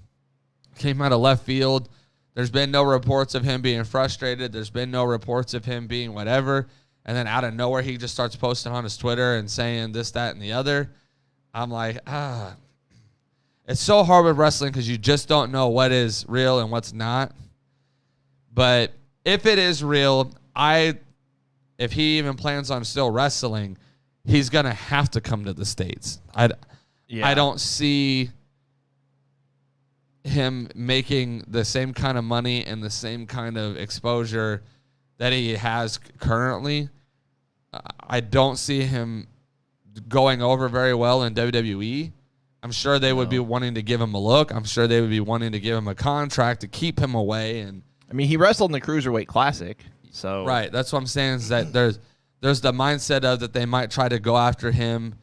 B: came out of left field. There's been no reports of him being frustrated. There's been no reports of him being whatever. And then out of nowhere, he just starts posting on his Twitter and saying this, that, and the other. I'm like, it's so hard with wrestling because you just don't know what is real and what's not. But if it is real, if he even plans on still wrestling, he's going to have to come to the States. I don't see him making the same kind of money and the same kind of exposure that he has currently. I don't see him going over very well in WWE. I'm sure they would be wanting to give him a look. I'm sure they would be wanting to give him a contract to keep him away. And
A: I mean, he wrestled in the Cruiserweight Classic, so
B: right. That's what I'm saying, is that there's the mindset of that they might try to go after him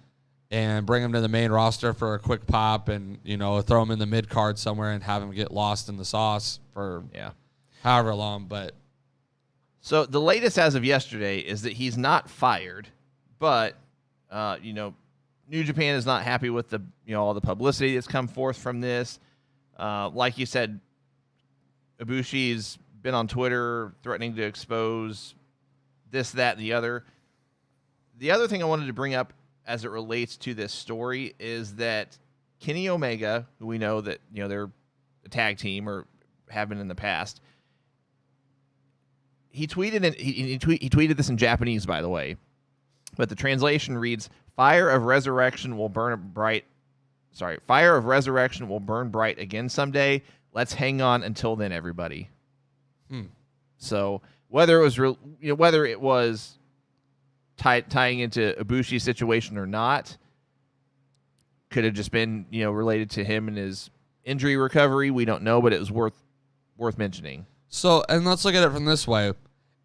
B: and bring him to the main roster for a quick pop, and you know, throw him in the mid card somewhere and have him get lost in the sauce for however long. But
A: so the latest as of yesterday is that he's not fired, but you know, New Japan is not happy with the, you know, all the publicity that's come forth from this. Like you said, Ibushi's been on Twitter threatening to expose this, that, and the other. The other thing I wanted to bring up as it relates to this story is that Kenny Omega, who we know that, you know, they're a tag team or have been in the past, he tweeted he tweeted this in Japanese, by the way, but the translation reads, Fire of resurrection will burn bright again someday. Let's hang on until then, everybody. So whether it was tying into Ibushi's situation or not, could have just been, you know, related to him and his injury recovery. We don't know, but it was worth mentioning.
B: So, and let's look at it from this way.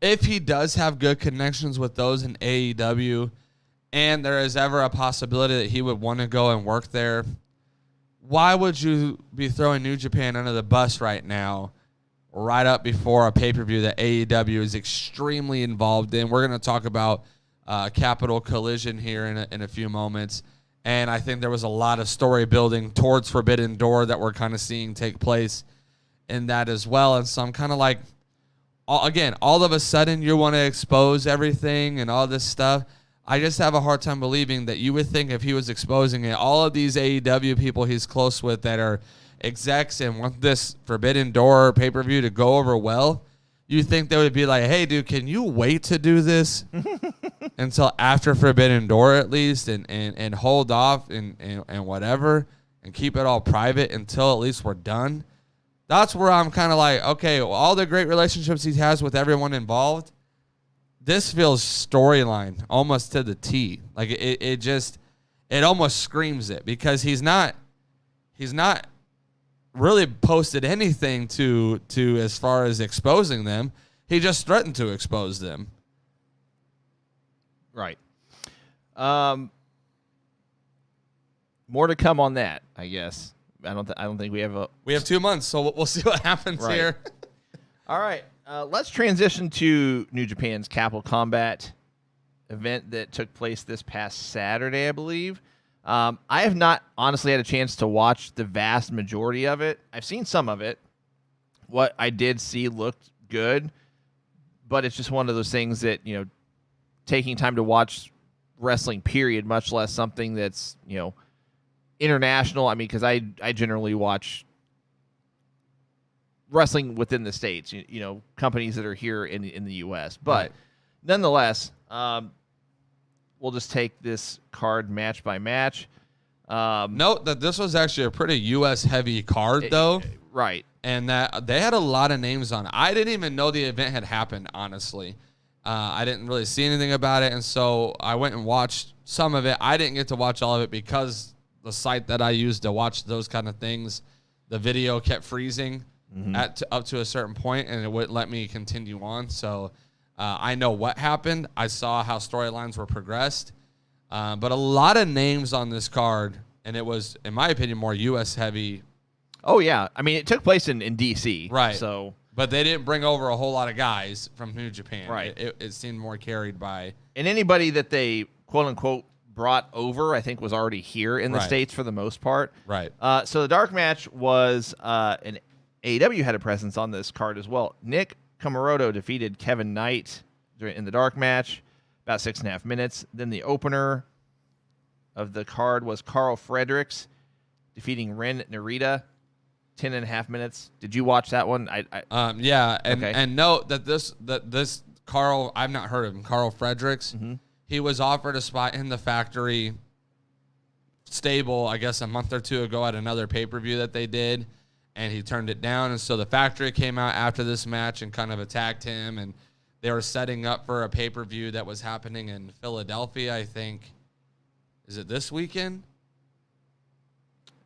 B: If he does have good connections with those in AEW, and there is ever a possibility that he would want to go and work there, why would you be throwing New Japan under the bus right now, right up before a pay-per-view that AEW is extremely involved in? We're going to talk about Capital Collision here in a few moments, and I think there was a lot of story building towards Forbidden Door that we're kind of seeing take place in that as well. And so I'm kind of like, again, all of a sudden you want to expose everything and all this stuff. I just have a hard time believing that you would think if he was exposing it, all of these AEW people he's close with that are execs and want this Forbidden Door pay-per-view to go over well, you think they would be like, hey, dude, can you wait to do this until after Forbidden Door at least, and hold off and whatever, and keep it all private until at least we're done? That's where I'm kind of like, okay, well, all the great relationships he has with everyone involved, this feels storyline almost to the T. Like it almost screams it, because he's not really posted anything to as far as exposing them. He just threatened to expose them.
A: Right. More to come on that, I guess. I don't think we have
B: 2 months, so we'll see what happens here.
A: All right. Let's transition to New Japan's Capital Combat event that took place this past Saturday, I believe. I have not honestly had a chance to watch the vast majority of it. I've seen some of it. What I did see looked good, but it's just one of those things that, you know, taking time to watch wrestling, period, much less something that's, you know, international. I mean, because I generally watch wrestling within the states. You know, companies that are here in the U.S. But
B: Right.
A: nonetheless, we'll just take this card match by match.
B: Note that this was actually a pretty U.S. heavy card, though.
A: Right.
B: And that they had a lot of names on it. I didn't even know the event had happened, honestly. I didn't really see anything about it, and so I went and watched some of it. I didn't get to watch all of it because the site that I used to watch those kind of things, the video kept freezing up to a certain point, and it wouldn't let me continue on. So I know what happened. I saw how storylines were progressed. But a lot of names on this card, and it was, in my opinion, more U.S. heavy.
A: Oh, yeah. I mean, it took place in D.C.
B: Right.
A: So,
B: but they didn't bring over a whole lot of guys from New Japan.
A: Right.
B: It seemed more carried by.
A: And anybody that they, quote-unquote, brought over, I think, was already here in the
B: Right.
A: States for the most part.
B: Right.
A: So the dark match was an AEW had a presence on this card as well. Nick Comoroto defeated Kevin Knight in the dark match, about 6.5 minutes. Then the opener of the card was Carl Fredericks defeating Ren Narita, 10.5 minutes. Did you watch that one?
B: Yeah, and
A: Okay.
B: and note that this Carl, I've not heard of him. Carl Fredericks. He was offered a spot in the factory stable, I guess, a month or two ago at another pay-per-view that they did, and he turned it down. And so the factory came out after this match and kind of attacked him, and they were setting up for a pay-per-view that was happening in Philadelphia, I think. Is it this weekend?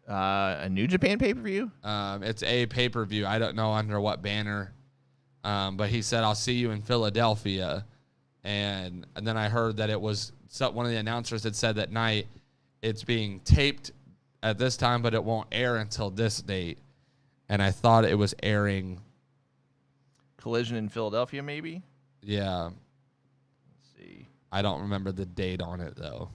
A: A New Japan pay-per-view?
B: It's a pay-per-view. I don't know under what banner. But he said, I'll see you in Philadelphia. And then I heard that it was one of the announcers had said that night it's being taped at this time, but it won't air until this date. And I thought it was airing.
A: Collision in Philadelphia, maybe?
B: Yeah.
A: Let's see.
B: I don't remember the date on it, though.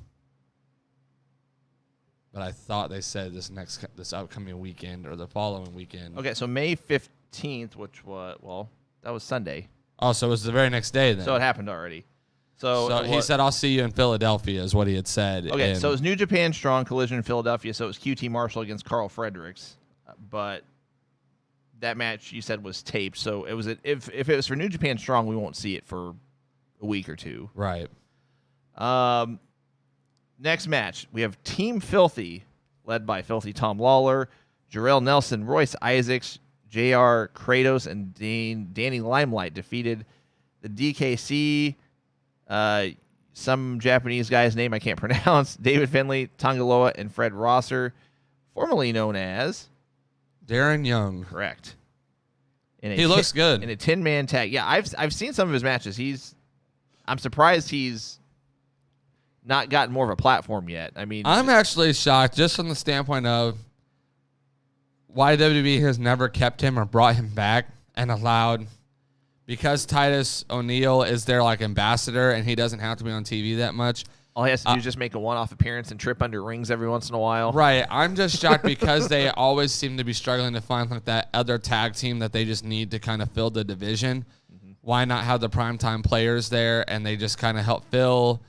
B: But I thought they said this upcoming weekend or the following weekend.
A: Okay, so May 15th, which was, well, that was Sunday.
B: Oh, so it was the very next day then.
A: So it happened already. So
B: he said, I'll see you in Philadelphia is what he had said.
A: Okay,
B: And
A: so it was New Japan Strong Collision in Philadelphia. So it was QT Marshall against Carl Fredericks. But that match you said was taped. So it was if it was for New Japan Strong, we won't see it for a week or two.
B: Right.
A: Next match, we have Team Filthy, led by Filthy Tom Lawler, Jarrell Nelson, Royce Isaacs, JR Kratos, and Danny Limelight defeated the DKC, some Japanese guy's name I can't pronounce, David Finley, Tongaloa, and Fred Rosser, formerly known as
B: Darren Young.
A: Correct.
B: He looks good.
A: In a 10-man tag. Yeah, I've seen some of his matches. I'm surprised he's not gotten more of a platform yet. I mean,
B: I'm actually shocked just from the standpoint of why WWE has never kept him or brought him back and allowed, because Titus O'Neil is their like ambassador and he doesn't have to be on TV that much.
A: all he has to do is just make a one-off appearance and trip under rings every once in a while.
B: Right. I'm just shocked because they always seem to be struggling to find like that other tag team that they just need to kind of fill the division. Mm-hmm. Why not have the primetime players there and they just kind of help fill?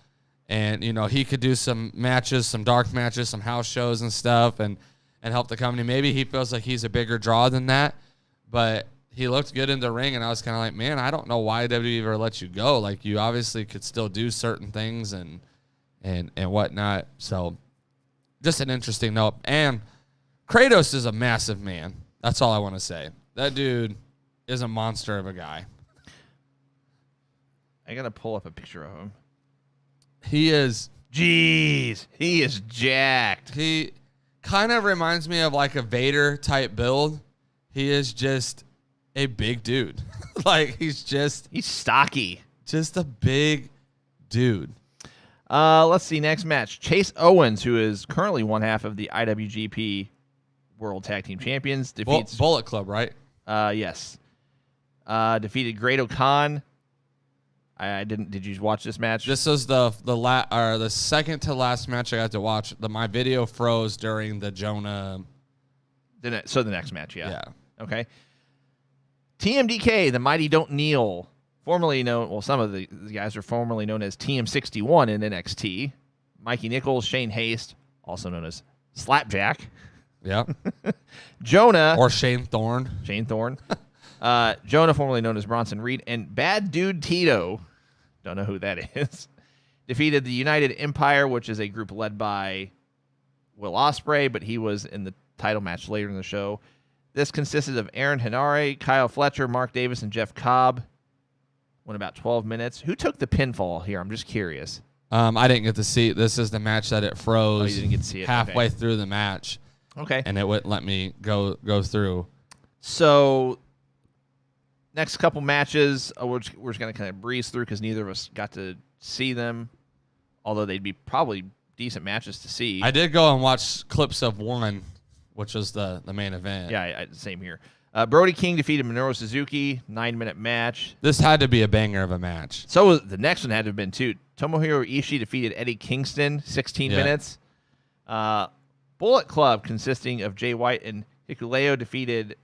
B: And, you know, he could do some matches, some dark matches, some house shows and stuff and help the company. Maybe he feels like he's a bigger draw than that, but he looked good in the ring, and I was kind of like, man, I don't know why WWE ever let you go. Like, you obviously could still do certain things and whatnot. So, just an interesting note. And Kratos is a massive man. That's all I want to say. That dude is a monster of a guy.
A: I got to pull up a picture of him.
B: He is.
A: Jeez, he is jacked.
B: He kind of reminds me of like a Vader type build. He is just a big dude. Like he's
A: stocky.
B: Just a big dude.
A: Let's see. Next match. Chase Owens, who is currently one half of the IWGP World Tag Team Champions, defeats
B: Bullet Club, right?
A: Yes. Defeated Great O'Khan. I didn't. Did you watch this match?
B: This was the second to last match I got to watch. My video froze during the Jonah.
A: So the next match, yeah.
B: Yeah.
A: Okay. TMDK, the Mighty Don't Kneel, formerly known. Well, some of the guys are formerly known as TM61 in NXT. Mikey Nichols, Shane Haste, also known as Slapjack.
B: Yeah.
A: Jonah
B: or Shane Thorne.
A: Shane Thorne. Jonah, formerly known as Bronson Reed, and Bad Dude Tito, don't know who that is, defeated the United Empire, which is a group led by Will Ospreay, but he was in the title match later in the show. This consisted of Aaron Henare, Kyle Fletcher, Mark Davis, and Jeff Cobb. Went about 12 minutes. Who took the pinfall here? I'm just curious.
B: I didn't get to see it. This is the match that it froze.
A: Oh, you didn't get to see it.
B: Halfway through the match.
A: Okay.
B: And it wouldn't let me go through.
A: So, next couple matches, we're just going to kind of breeze through because neither of us got to see them, although they'd be probably decent matches to see.
B: I did go and watch clips of one, which was the main event.
A: Yeah, same here. Brody King defeated Minoru Suzuki, 9-minute match.
B: This had to be a banger of a match.
A: So the next one had to have been, too. Tomohiro Ishii defeated Eddie Kingston, 16 minutes. Bullet Club, consisting of Jay White and Hikuleo, defeated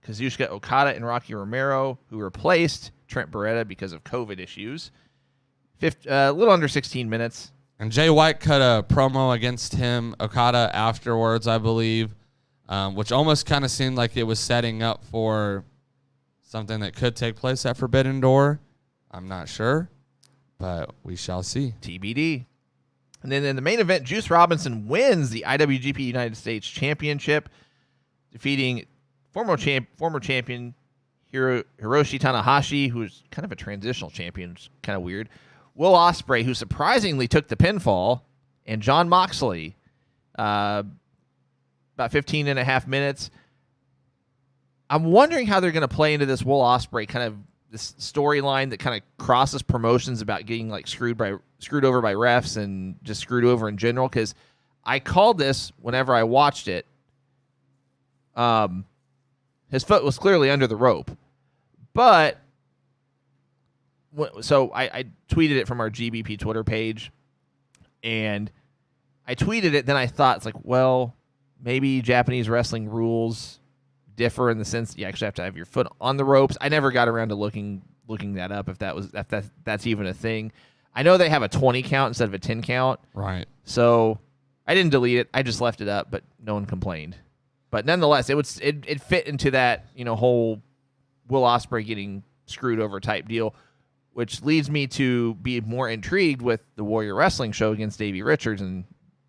A: Kazuchika Okada and Rocky Romero, who replaced Trent Beretta because of COVID issues. A little under 16 minutes.
B: And Jay White cut a promo against him, Okada, afterwards, I believe, which almost kind of seemed like it was setting up for something that could take place at Forbidden Door. I'm not sure, but we shall see.
A: TBD. And then in the main event, Juice Robinson wins the IWGP United States Championship, defeating former champion Hiroshi Tanahashi, who's kind of a transitional champion, which is kind of weird. Will Ospreay, who surprisingly took the pinfall, and Jon Moxley, about 15 and a half minutes. I'm wondering how they're going to play into this Will Ospreay kind of this storyline that kind of crosses promotions about getting like screwed over by refs and just screwed over in general. Because I called this whenever I watched it. His foot was clearly under the rope, but so I tweeted it from our GBP Twitter page, and I tweeted it. Then I thought, it's like, well, maybe Japanese wrestling rules differ in the sense you actually have to have your foot on the ropes. I never got around to looking that up if that's even a thing. I know they have a 20 count instead of a 10 count.
B: Right.
A: So I didn't delete it. I just left it up, but no one complained. But nonetheless, it fit into that whole Will Ospreay getting screwed over type deal, which leads me to be more intrigued with the Warrior Wrestling show against Davey Richards, and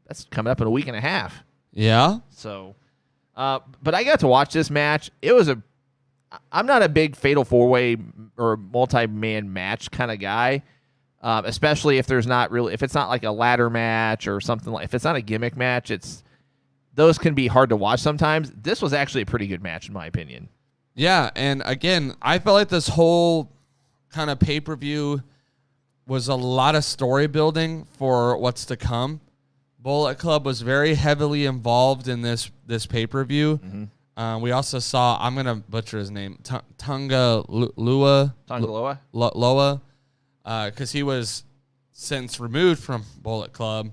A: that's coming up in a week and a half.
B: Yeah.
A: So, but I got to watch this match. I'm not a big fatal 4-way or multi-man match kind of guy, especially if it's not like a ladder match or something if it's not a gimmick match. Those can be hard to watch sometimes. This was actually a pretty good match in my opinion.
B: Yeah, and again, I felt like this whole kind of pay-per-view was a lot of story building for what's to come. Bullet Club was very heavily involved in this pay-per-view. Mm-hmm. We also saw, I'm going to butcher his name, Tonga Loa, because he was since removed from Bullet Club.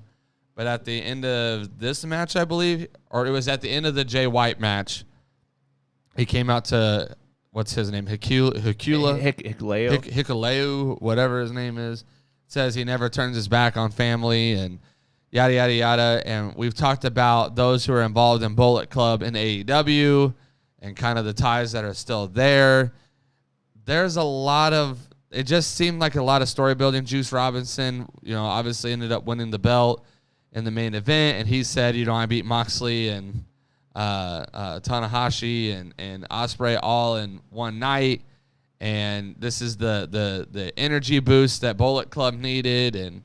B: But at the end of this match, I believe, or it was at the end of the Jay White match, he came out to, what's his name, Hikuleo, whatever his name is, says he never turns his back on family and yada, yada, yada. And we've talked about those who are involved in Bullet Club and AEW and kind of the ties that are still there. There's a lot of, it just seemed like a lot of story building. Juice Robinson, obviously ended up winning the belt in the main event. And he said, I beat Moxley and Tanahashi and Ospreay all in one night. And this is the energy boost that Bullet Club needed. And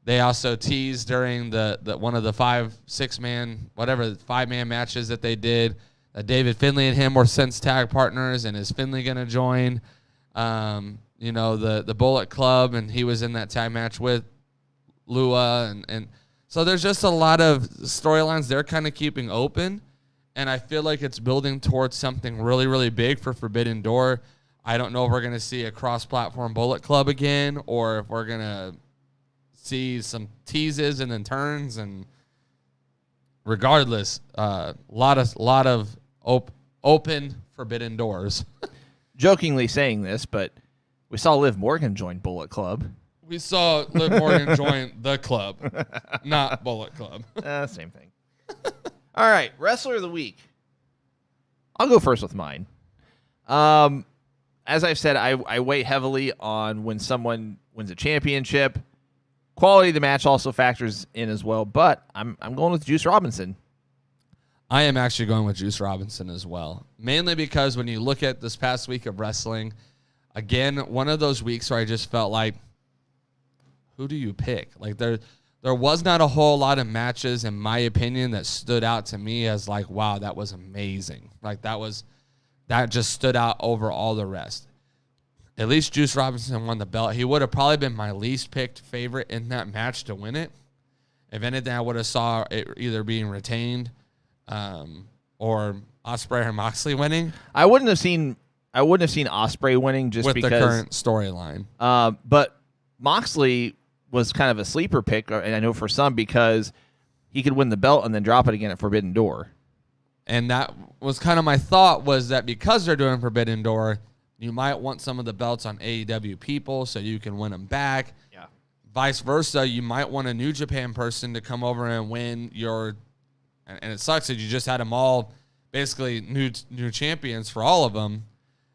B: they also teased during the one of the 5-man matches that they did that David Finlay and him were since tag partners. And is Finlay going to join, the Bullet Club? And he was in that tag match with Lua. And so there's just a lot of storylines they're kind of keeping open. And I feel like it's building towards something really, really big for Forbidden Door. I don't know if we're going to see a cross-platform Bullet Club again or if we're going to see some teases and then turns. And regardless, lot of open Forbidden Doors.
A: Jokingly saying this, but we saw Liv Morgan join Bullet Club.
B: We saw Liv Morgan join the club, not Bullet Club.
A: Same thing. All right, Wrestler of the Week. I'll go first with mine. As I've said, I weigh heavily on when someone wins a championship. Quality of the match also factors in as well, but I'm going with Juice Robinson.
B: I am actually going with Juice Robinson as well, mainly because when you look at this past week of wrestling, again, one of those weeks where I just felt like, who do you pick? Like there was not a whole lot of matches, in my opinion, that stood out to me as like, wow, that was amazing. Like that just stood out over all the rest. At least Juice Robinson won the belt. He would have probably been my least picked favorite in that match to win it. If anything, I would have saw it either being retained or Ospreay or Moxley winning.
A: I wouldn't have seen Ospreay winning just
B: with
A: because
B: the current storyline.
A: But Moxley was kind of a sleeper pick, and I know for some because he could win the belt and then drop it again at Forbidden Door.
B: And that was kind of my thought, was that because they're doing Forbidden Door, you might want some of the belts on AEW people so you can win them back.
A: Yeah.
B: Vice versa, you might want a New Japan person to come over and win your, and it sucks that you just had them all basically new champions for all of them,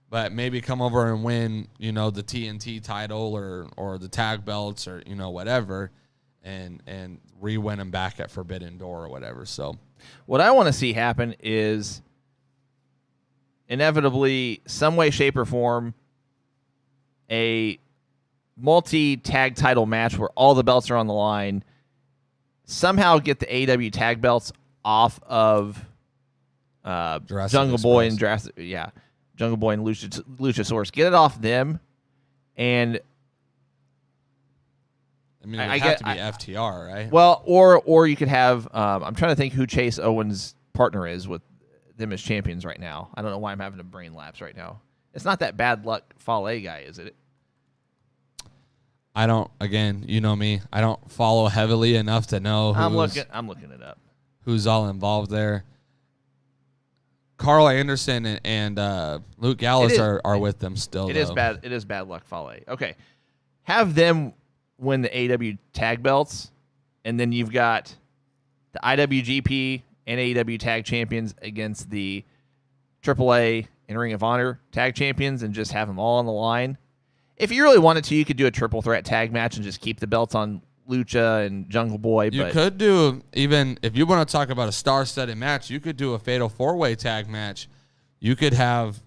B: but maybe come over and win, the TNT title or the tag belts or, whatever, and re-win them back at Forbidden Door or whatever. So
A: what I want to see happen is inevitably, some way, shape, or form, a multi-tag title match where all the belts are on the line. Somehow get the AEW tag belts off of Jungle Boy and Jungle Boy and Luchasaurus. Get it off them, and
B: I mean, it would have to be FTR, right?
A: Well, or you could have. I'm trying to think who Chase Owens' partner is with them as champions right now. I don't know why I'm having a brain lapse right now. It's not that bad luck Fale guy, is it?
B: I don't. Again, you know me. I don't follow heavily enough to know.
A: I'm looking it up.
B: Who's all involved there? Carl Anderson and Luke Gallows are with them still.
A: It is bad. It is bad luck Fale. Okay, have them win the AEW tag belts, and then you've got the IWGP and AEW tag champions against the AAA and Ring of Honor tag champions, and just have them all on the line. If you really wanted to, you could do a triple threat tag match and just keep the belts on Lucha and Jungle Boy.
B: You could do, even if you want to talk about a star-studded match, you could do a fatal four-way tag match. You could have,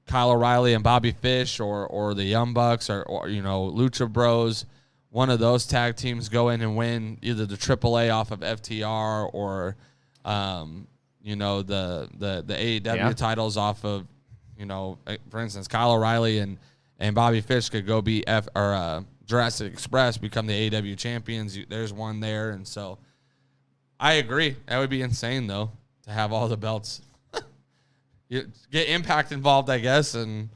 B: Kyle O'Reilly and Bobby Fish or the Young Bucks or Lucha Bros. One of those tag teams go in and win either the AAA off of FTR or, the AEW titles off of, for instance, Kyle O'Reilly and Bobby Fish could go be Jurassic Express, become the AEW champions. There's one there. And so I agree. That would be insane, though, to have all the belts. You get Impact involved, I guess, and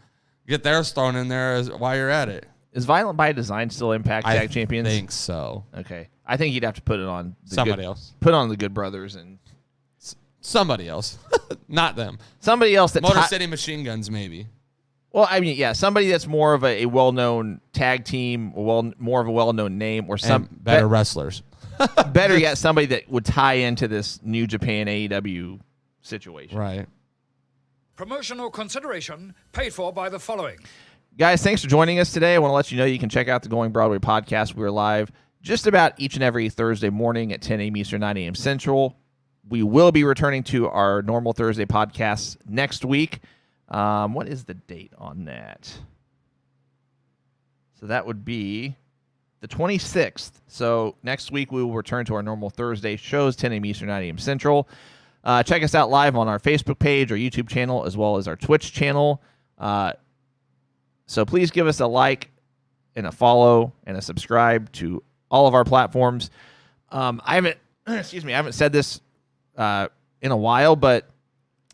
B: get theirs thrown in there while you're at it.
A: Is Violent by Design still Impact Tag Champions?
B: I think so.
A: Okay. I think you'd have to put it on
B: somebody else.
A: Put on the Good Brothers and
B: somebody else. Not them.
A: Somebody else that
B: Motor City Machine Guns, maybe.
A: Well, I mean, yeah, somebody that's more of a well-known tag team, more of a well-known name, or some
B: better wrestlers.
A: Better yet, somebody that would tie into this New Japan AEW situation.
B: Right.
C: Promotional consideration paid for by the following.
A: Guys, thanks for joining us today. I want to let you know you can check out the Going Broadway podcast. We're live just about each and every Thursday morning at 10 a.m. Eastern, 9 a.m. Central. We will be returning to our normal Thursday podcasts next week. What is the date on that? So that would be the 26th. So next week we will return to our normal Thursday shows, 10 a.m. Eastern, 9 a.m. Central. Check us out live on our Facebook page, our YouTube channel, as well as our Twitch channel. So please give us a like and a follow and a subscribe to all of our platforms. I haven't said this in a while, but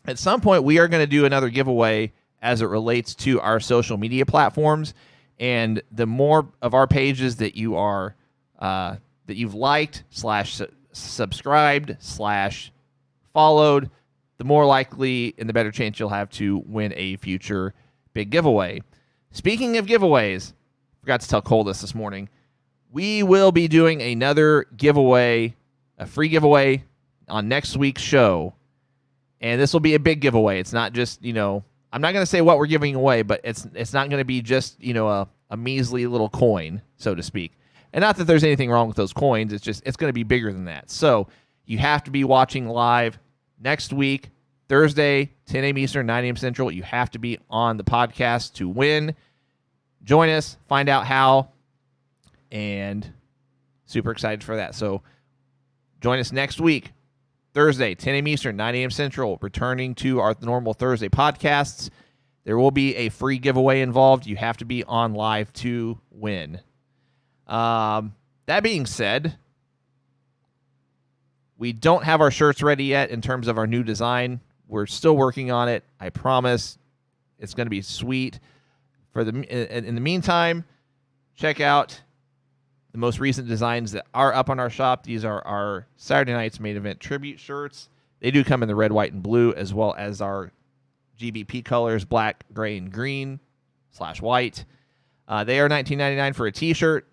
A: at some point we are going to do another giveaway as it relates to our social media platforms. And the more of our pages that you are that you've liked / subscribed / followed, the more likely and the better chance you'll have to win a future big giveaway. Speaking of giveaways, forgot to tell Cole this morning. We will be doing another giveaway, a free giveaway on next week's show. And this will be a big giveaway. It's not just, I'm not going to say what we're giving away, but it's not going to be just, a measly little coin, so to speak. And not that there's anything wrong with those coins. It's going to be bigger than that. So you have to be watching live next week, Thursday, 10 a.m. Eastern, 9 a.m. Central. You have to be on the podcast to win. Join us, find out how, and super excited for that. So join us next week, Thursday, 10 a.m. Eastern, 9 a.m. Central, returning to our normal Thursday podcasts. There will be a free giveaway involved. You have to be on live to win. That being said, we don't have our shirts ready yet in terms of our new design. We're still working on it. I promise it's going to be sweet. In the meantime, check out the most recent designs that are up on our shop. These are our Saturday Night's Main Event tribute shirts. They do come in the red, white, and blue, as well as our GBP colors, black, gray, and green / white. They are $19.99 for a t-shirt,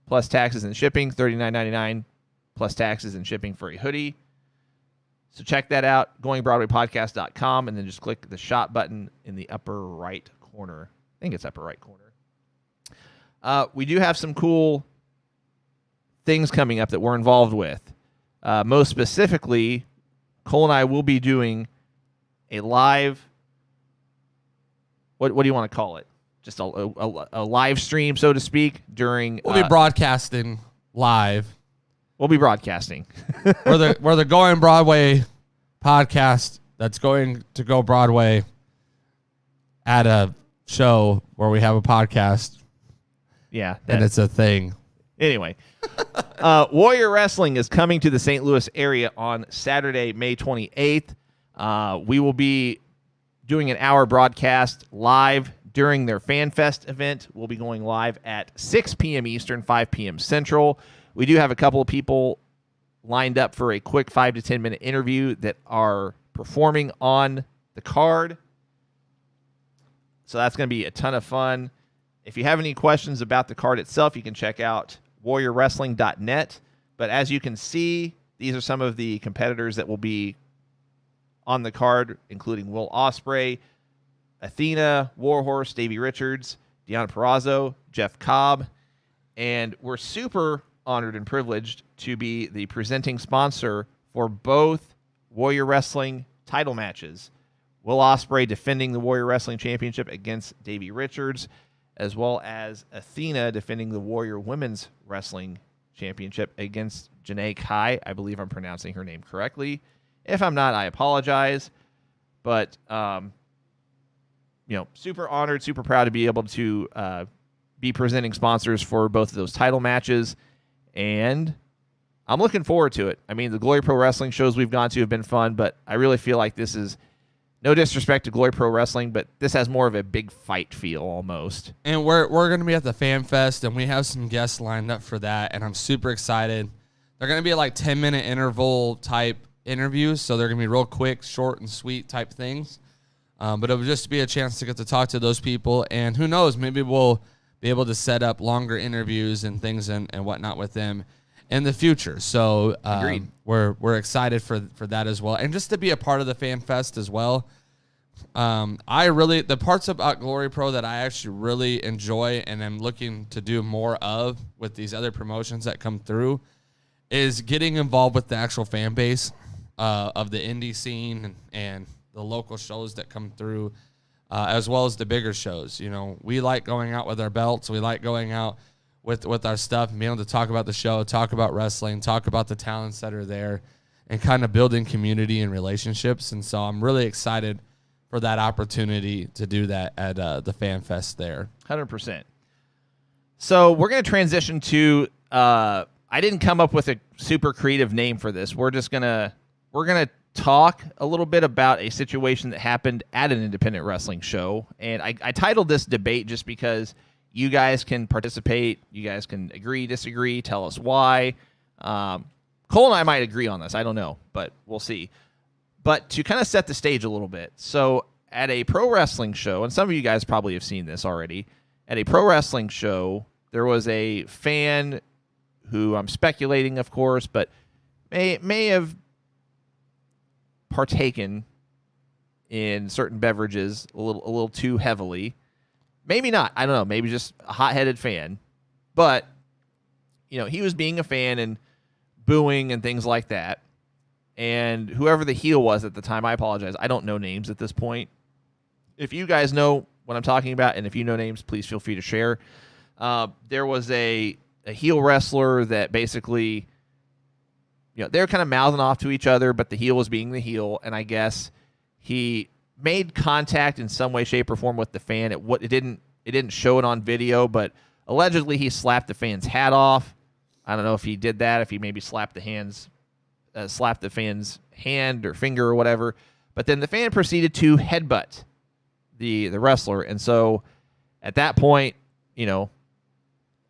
A: plus taxes and shipping, $39.99 plus taxes and shipping for a hoodie. So check that out, goingbroadwaypodcast.com, and then just click the shop button in the upper right corner. I think it's upper right corner. We do have some cool things coming up that we're involved with. Most specifically, Cole and I will be doing a live, what do you want to call it? Just a live stream, so to speak, during...
B: We'll be broadcasting live.
A: We'll be broadcasting.
B: we're the Going Broadway podcast that's going to go Broadway at a show where we have a podcast.
A: Yeah.
B: And it's a thing.
A: Anyway, Warrior Wrestling is coming to the St. Louis area on Saturday, May 28th. We will be doing an hour broadcast live during their Fan Fest event. We'll be going live at 6 p.m. Eastern, 5 p.m. Central. We do have a couple of people lined up for a quick 5 to 10 minute interview that are performing on the card. So that's going to be a ton of fun. If you have any questions about the card itself, you can check out warriorwrestling.net. But as you can see, these are some of the competitors that will be on the card, including Will Ospreay, Athena, Warhorse, Davey Richards, Deonna Purrazzo, Jeff Cobb. And we're super honored and privileged to be the presenting sponsor for both Warrior Wrestling title matches. Will Ospreay defending the Warrior Wrestling Championship against Davey Richards, as well as Athena defending the Warrior Women's Wrestling Championship against Janae Kai. I believe I'm pronouncing her name correctly. If I'm not, I apologize. But, super honored, super proud to be able to be presenting sponsors for both of those title matches. And I'm looking forward to it. I mean, the Glory Pro Wrestling shows we've gone to have been fun, but I really feel like this is, no disrespect to Glory Pro Wrestling, but this has more of a big fight feel almost.
B: And we're going to be at the Fan Fest, and we have some guests lined up for that, and I'm super excited. They're going to be like 10-minute interval type interviews, so they're going to be real quick, short and sweet type things. But it will just be a chance to get to talk to those people, and who knows, maybe we'll be able to set up longer interviews and things and whatnot with them in the future. So we're excited for that as well, and just to be a part of the Fan Fest as well. The parts about Glory Pro that I actually really enjoy and am looking to do more of with these other promotions that come through is getting involved with the actual fan base of the indie scene and the local shows that come through, as well as the bigger shows. We like going out with our belts. We like going out with our stuff and being able to talk about the show, talk about wrestling, talk about the talents that are there, and kind of building community and relationships. And so I'm really excited for that opportunity to do that at the Fan Fest there.
A: 100%. So we're going to transition to, I didn't come up with a super creative name for this. We're going to talk a little bit about a situation that happened at an independent wrestling show. And I titled this debate just because you guys can participate. You guys can agree, disagree, tell us why. Cole and I might agree on this. I don't know, but we'll see. But to kind of set the stage a little bit, so at a pro wrestling show, and some of you guys probably have seen this already, at a pro wrestling show, there was a fan who I'm speculating, of course, but may have partaken in certain beverages a little too heavily. Maybe not. I don't know. Maybe just a hot-headed fan. But, he was being a fan and booing and things like that. And whoever the heel was at the time, I apologize. I don't know names at this point. If you guys know what I'm talking about, and if you know names, please feel free to share. There was a heel wrestler that basically, they were kind of mouthing off to each other, but the heel was being the heel, and I guess he made contact in some way, shape, or form with the fan. It didn't show it on video, but allegedly he slapped the fan's hat off. I don't know if he did that, if he maybe slapped the fan's hand or finger or whatever. But then the fan proceeded to headbutt the wrestler, and so at that point,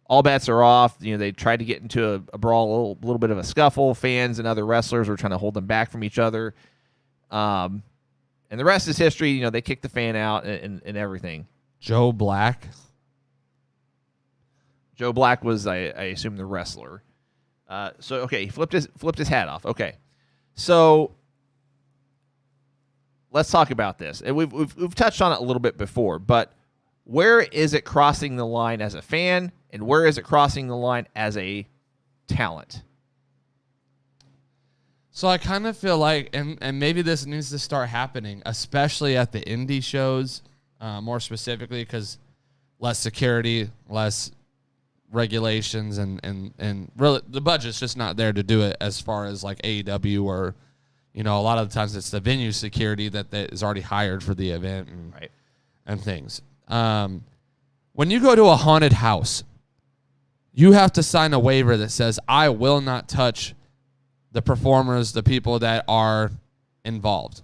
A: all bets are off. They tried to get into a brawl, a little bit of a scuffle. Fans and other wrestlers were trying to hold them back from each other. And the rest is history. They kicked the fan out and everything.
B: Joe Black.
A: Joe Black was, I assume, the wrestler. So okay, he flipped his hat off. Okay, so let's talk about this. And we've touched on it a little bit before, but where is it crossing the line as a fan, and where is it crossing the line as a talent?
B: So I kind of feel like, and maybe this needs to start happening, especially at the indie shows, more specifically, because less security, less regulations, and really the budget's just not there to do it as far as like AEW or, a lot of the times it's the venue security that is already hired for the event and things. When you go to a haunted house, you have to sign a waiver that says, I will not touch the performers, the people that are involved.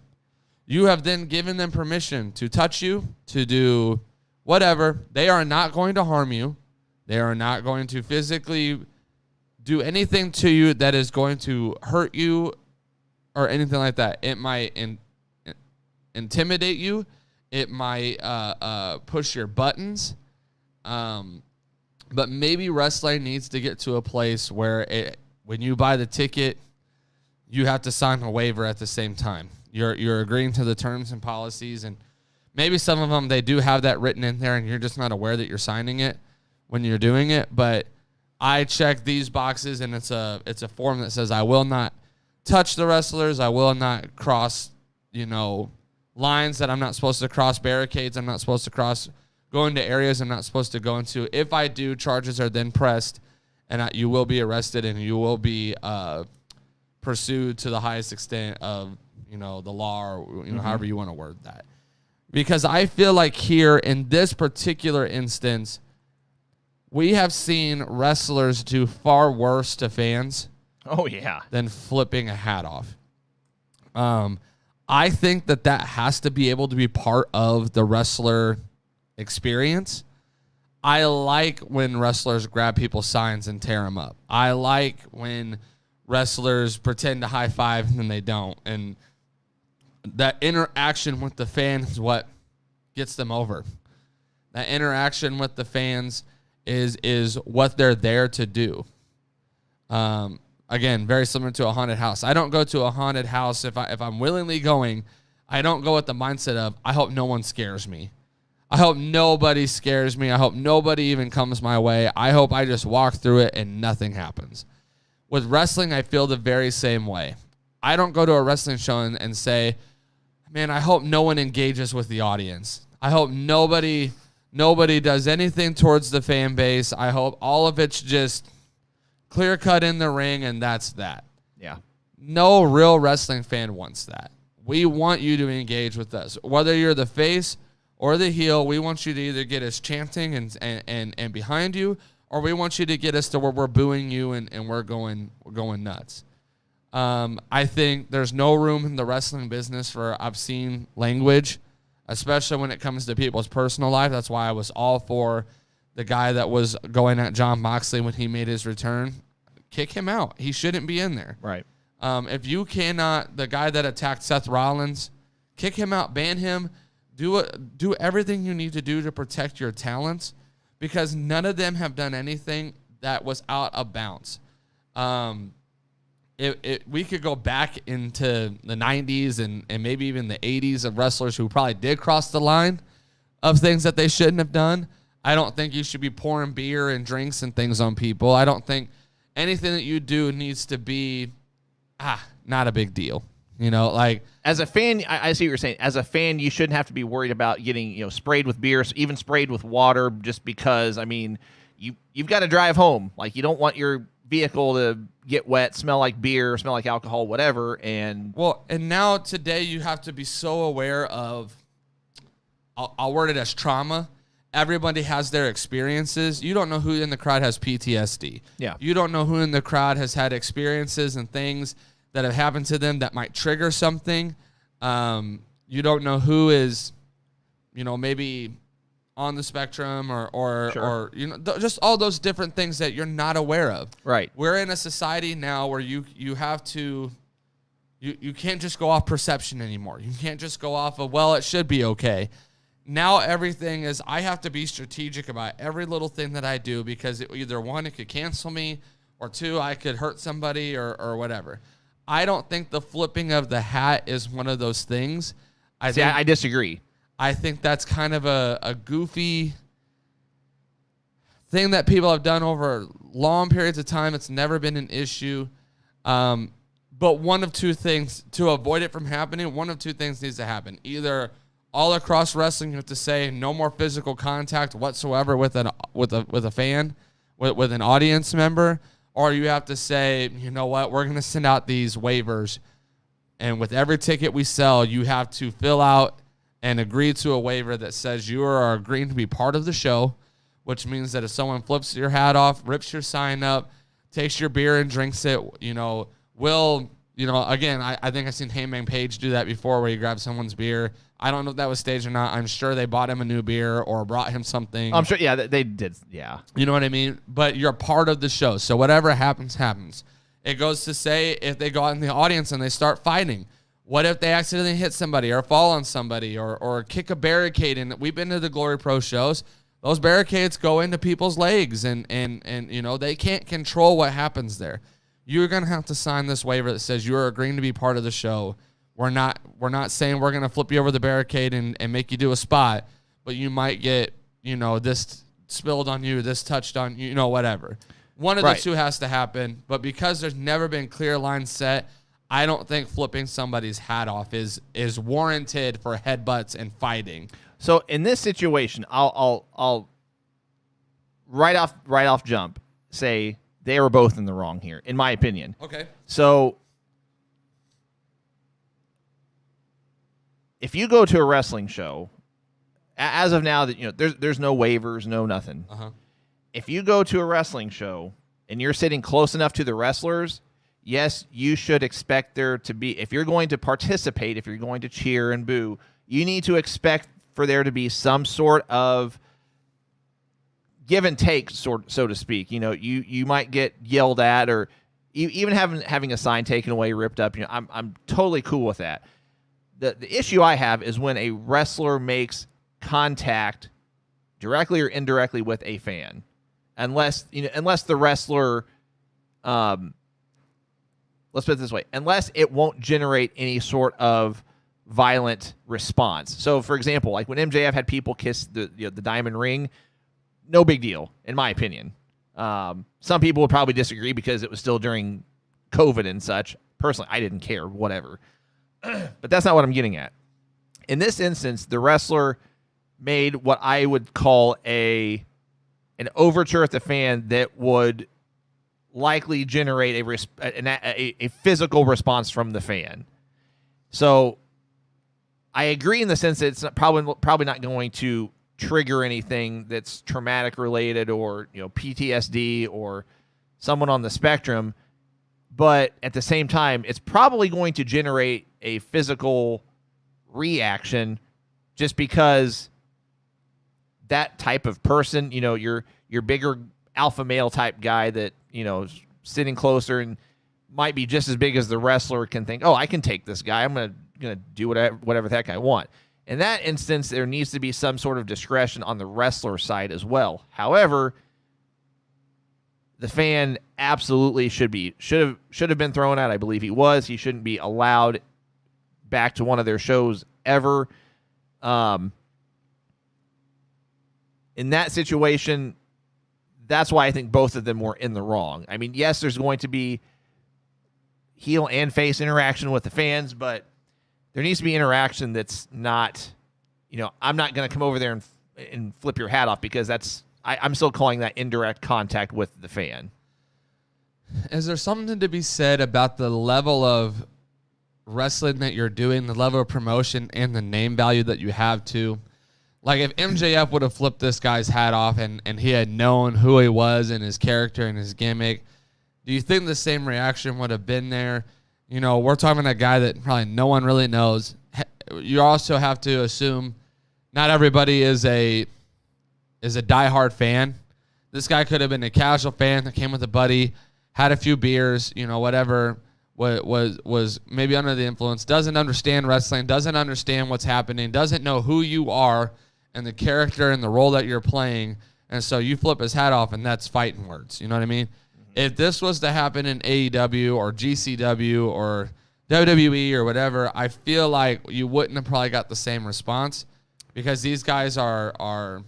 B: You have then given them permission to touch you, to do whatever. They are not going to harm you. They are not going to physically do anything to you that is going to hurt you or anything like that. It might intimidate you. It might push your buttons. But maybe wrestling needs to get to a place where when you buy the ticket, you have to sign a waiver at the same time. You're agreeing to the terms and policies, and maybe some of them, they do have that written in there, and you're just not aware that you're signing it when you're doing it. But I check these boxes, and it's a form that says I will not touch the wrestlers. I will not cross, lines that I'm not supposed to cross, barricades I'm not supposed to cross, go into areas I'm not supposed to go into. If I do, charges are then pressed, and you will be arrested, and you will be pursued to the highest extent of, the law, or, however you want to word that. Because I feel like here in this particular instance, we have seen wrestlers do far worse to fans.
A: Oh, yeah.
B: Than flipping a hat off. I think that has to be able to be part of the wrestler experience. I like when wrestlers grab people's signs and tear them up. I like when wrestlers pretend to high five and then they don't. And that interaction with the fans is what gets them over. That interaction with the fans is what they're there to do. Again, very similar to a haunted house. I don't go to a haunted house if I'm willingly going. I don't go with the mindset of, I hope no one scares me. I hope nobody scares me. I hope nobody even comes my way. I hope I just walk through it and nothing happens. With wrestling, I feel the very same way. I don't go to a wrestling show and say, man, I hope no one engages with the audience. I hope nobody does anything towards the fan base. I hope all of it's just clear cut in the ring, and that's that.
A: Yeah.
B: No real wrestling fan wants that. We want you to engage with us. Whether you're the face or the heel, we want you to either get us chanting and behind you, or we want you to get us to where we're booing you and we're going nuts. I think there's no room in the wrestling business for obscene language, especially when it comes to people's personal life. That's why I was all for the guy that was going at Jon Moxley when he made his return. Kick him out. He shouldn't be in there.
A: Right.
B: If you cannot, the guy that attacked Seth Rollins, kick him out, ban him, do everything you need to do to protect your talents, because none of them have done anything that was out of bounds. we could go back into the 90s and maybe even the 80s of wrestlers who probably did cross the line of things that they shouldn't have done. I don't think you should be pouring beer and drinks and things on people. I don't think anything that you do needs to be not a big deal. Like
A: as a fan, I see what you're saying. As a fan, you shouldn't have to be worried about getting sprayed with beer, even sprayed with water, just because. I mean, you've got to drive home. Like, you don't want your vehicle to get wet, smell like beer, smell like alcohol, whatever. And
B: now today you have to be so aware of. I'll word it as trauma. Everybody has their experiences. You don't know who in the crowd has PTSD.
A: Yeah.
B: You don't know who in the crowd has had experiences and things that have happened to them that might trigger something. You don't know who is, maybe on the spectrum or just all those different things that you're not aware of.
A: Right.
B: We're in a society now where you have to, you can't just go off perception anymore. You can't just go off of, well, it should be okay. Now everything is, I have to be strategic about every little thing that I do, because either one, it could cancel me, or two, I could hurt somebody or whatever. I don't think the flipping of the hat is one of those things.
A: I disagree.
B: I think that's kind of a goofy thing that people have done over long periods of time. It's never been an issue. But one of two things, to avoid it from happening, one of two things needs to happen. Either all across wrestling, you have to say no more physical contact whatsoever with a fan, with an audience member, or you have to say, you know what, we're going to send out these waivers, and with every ticket we sell, you have to fill out and agree to a waiver that says you are agreeing to be part of the show, which means that if someone flips your hat off, rips your sign up, takes your beer and drinks it, again, I think I've seen Hangman Page do that before, where he grabbed someone's beer. I don't know if that was staged or not. I'm sure they bought him a new beer or brought him something.
A: I'm sure, yeah, they did, yeah.
B: You know what I mean? But you're part of the show, so whatever happens, happens. It goes to say, if they go out in the audience and they start fighting, what if they accidentally hit somebody or fall on somebody or kick a barricade? And we've been to the Glory Pro shows. Those barricades go into people's legs, and they can't control what happens there. You're going to have to sign this waiver that says you're agreeing to be part of the show. We're not saying we're going to flip you over the barricade and make you do a spot, but you might get, this spilled on you, this touched on you, whatever. One of the two has to happen, but because there's never been clear lines set, I don't think flipping somebody's hat off is warranted for headbutts and fighting.
A: So in this situation, I'll right off jump say they were both in the wrong here, in my opinion.
B: Okay.
A: So if you go to a wrestling show, as of now, that there's no waivers, no nothing.
B: Uh-huh.
A: If you go to a wrestling show and you're sitting close enough to the wrestlers, yes, you should expect there to be, if you're going to participate, if you're going to cheer and boo, you need to expect for there to be some sort of give and take, so to speak. You might get yelled at, or even having a sign taken away, ripped up. I'm totally cool with that. The issue I have is when a wrestler makes contact directly or indirectly with a fan, unless the wrestler, let's put it this way, unless it won't generate any sort of violent response. So, for example, like when MJF had people kiss the diamond ring, no big deal, in my opinion. Some people would probably disagree because it was still during COVID and such. Personally, I didn't care, whatever. But that's not what I'm getting at. In this instance, the wrestler made what I would call an overture at the fan that would likely generate a physical response from the fan. So I agree in the sense that it's probably not going to trigger anything that's traumatic related, or PTSD or someone on the spectrum. But at the same time, it's probably going to generate a physical reaction, just because that type of person, your bigger alpha male type guy that, is sitting closer and might be just as big as the wrestler, can think, oh, I can take this guy. I'm gonna do whatever the heck I want. In that instance, there needs to be some sort of discretion on the wrestler side as well. However, the fan absolutely should have been thrown out. I believe he was. He shouldn't be allowed back to one of their shows ever. In that situation, that's why I think both of them were in the wrong. I mean, yes, there's going to be heel and face interaction with the fans, but there needs to be interaction that's not, I'm not going to come over there and flip your hat off, because I'm still calling that indirect contact with the fan.
B: Is there something to be said about the level of wrestling that you're doing, the level of promotion, and the name value that you have too? Like, if MJF would have flipped this guy's hat off and he had known who he was and his character and his gimmick, do you think the same reaction would have been there? We're talking about a guy that probably no one really knows. You also have to assume not everybody is a diehard fan. This guy could have been a casual fan that came with a buddy, had a few beers, whatever, was maybe under the influence, doesn't understand wrestling, doesn't understand what's happening, doesn't know who you are and the character and the role that you're playing, and so you flip his hat off, and that's fighting words. You know what I mean? Mm-hmm. If this was to happen in AEW or GCW or WWE or whatever, I feel like you wouldn't have probably got the same response, because these guys are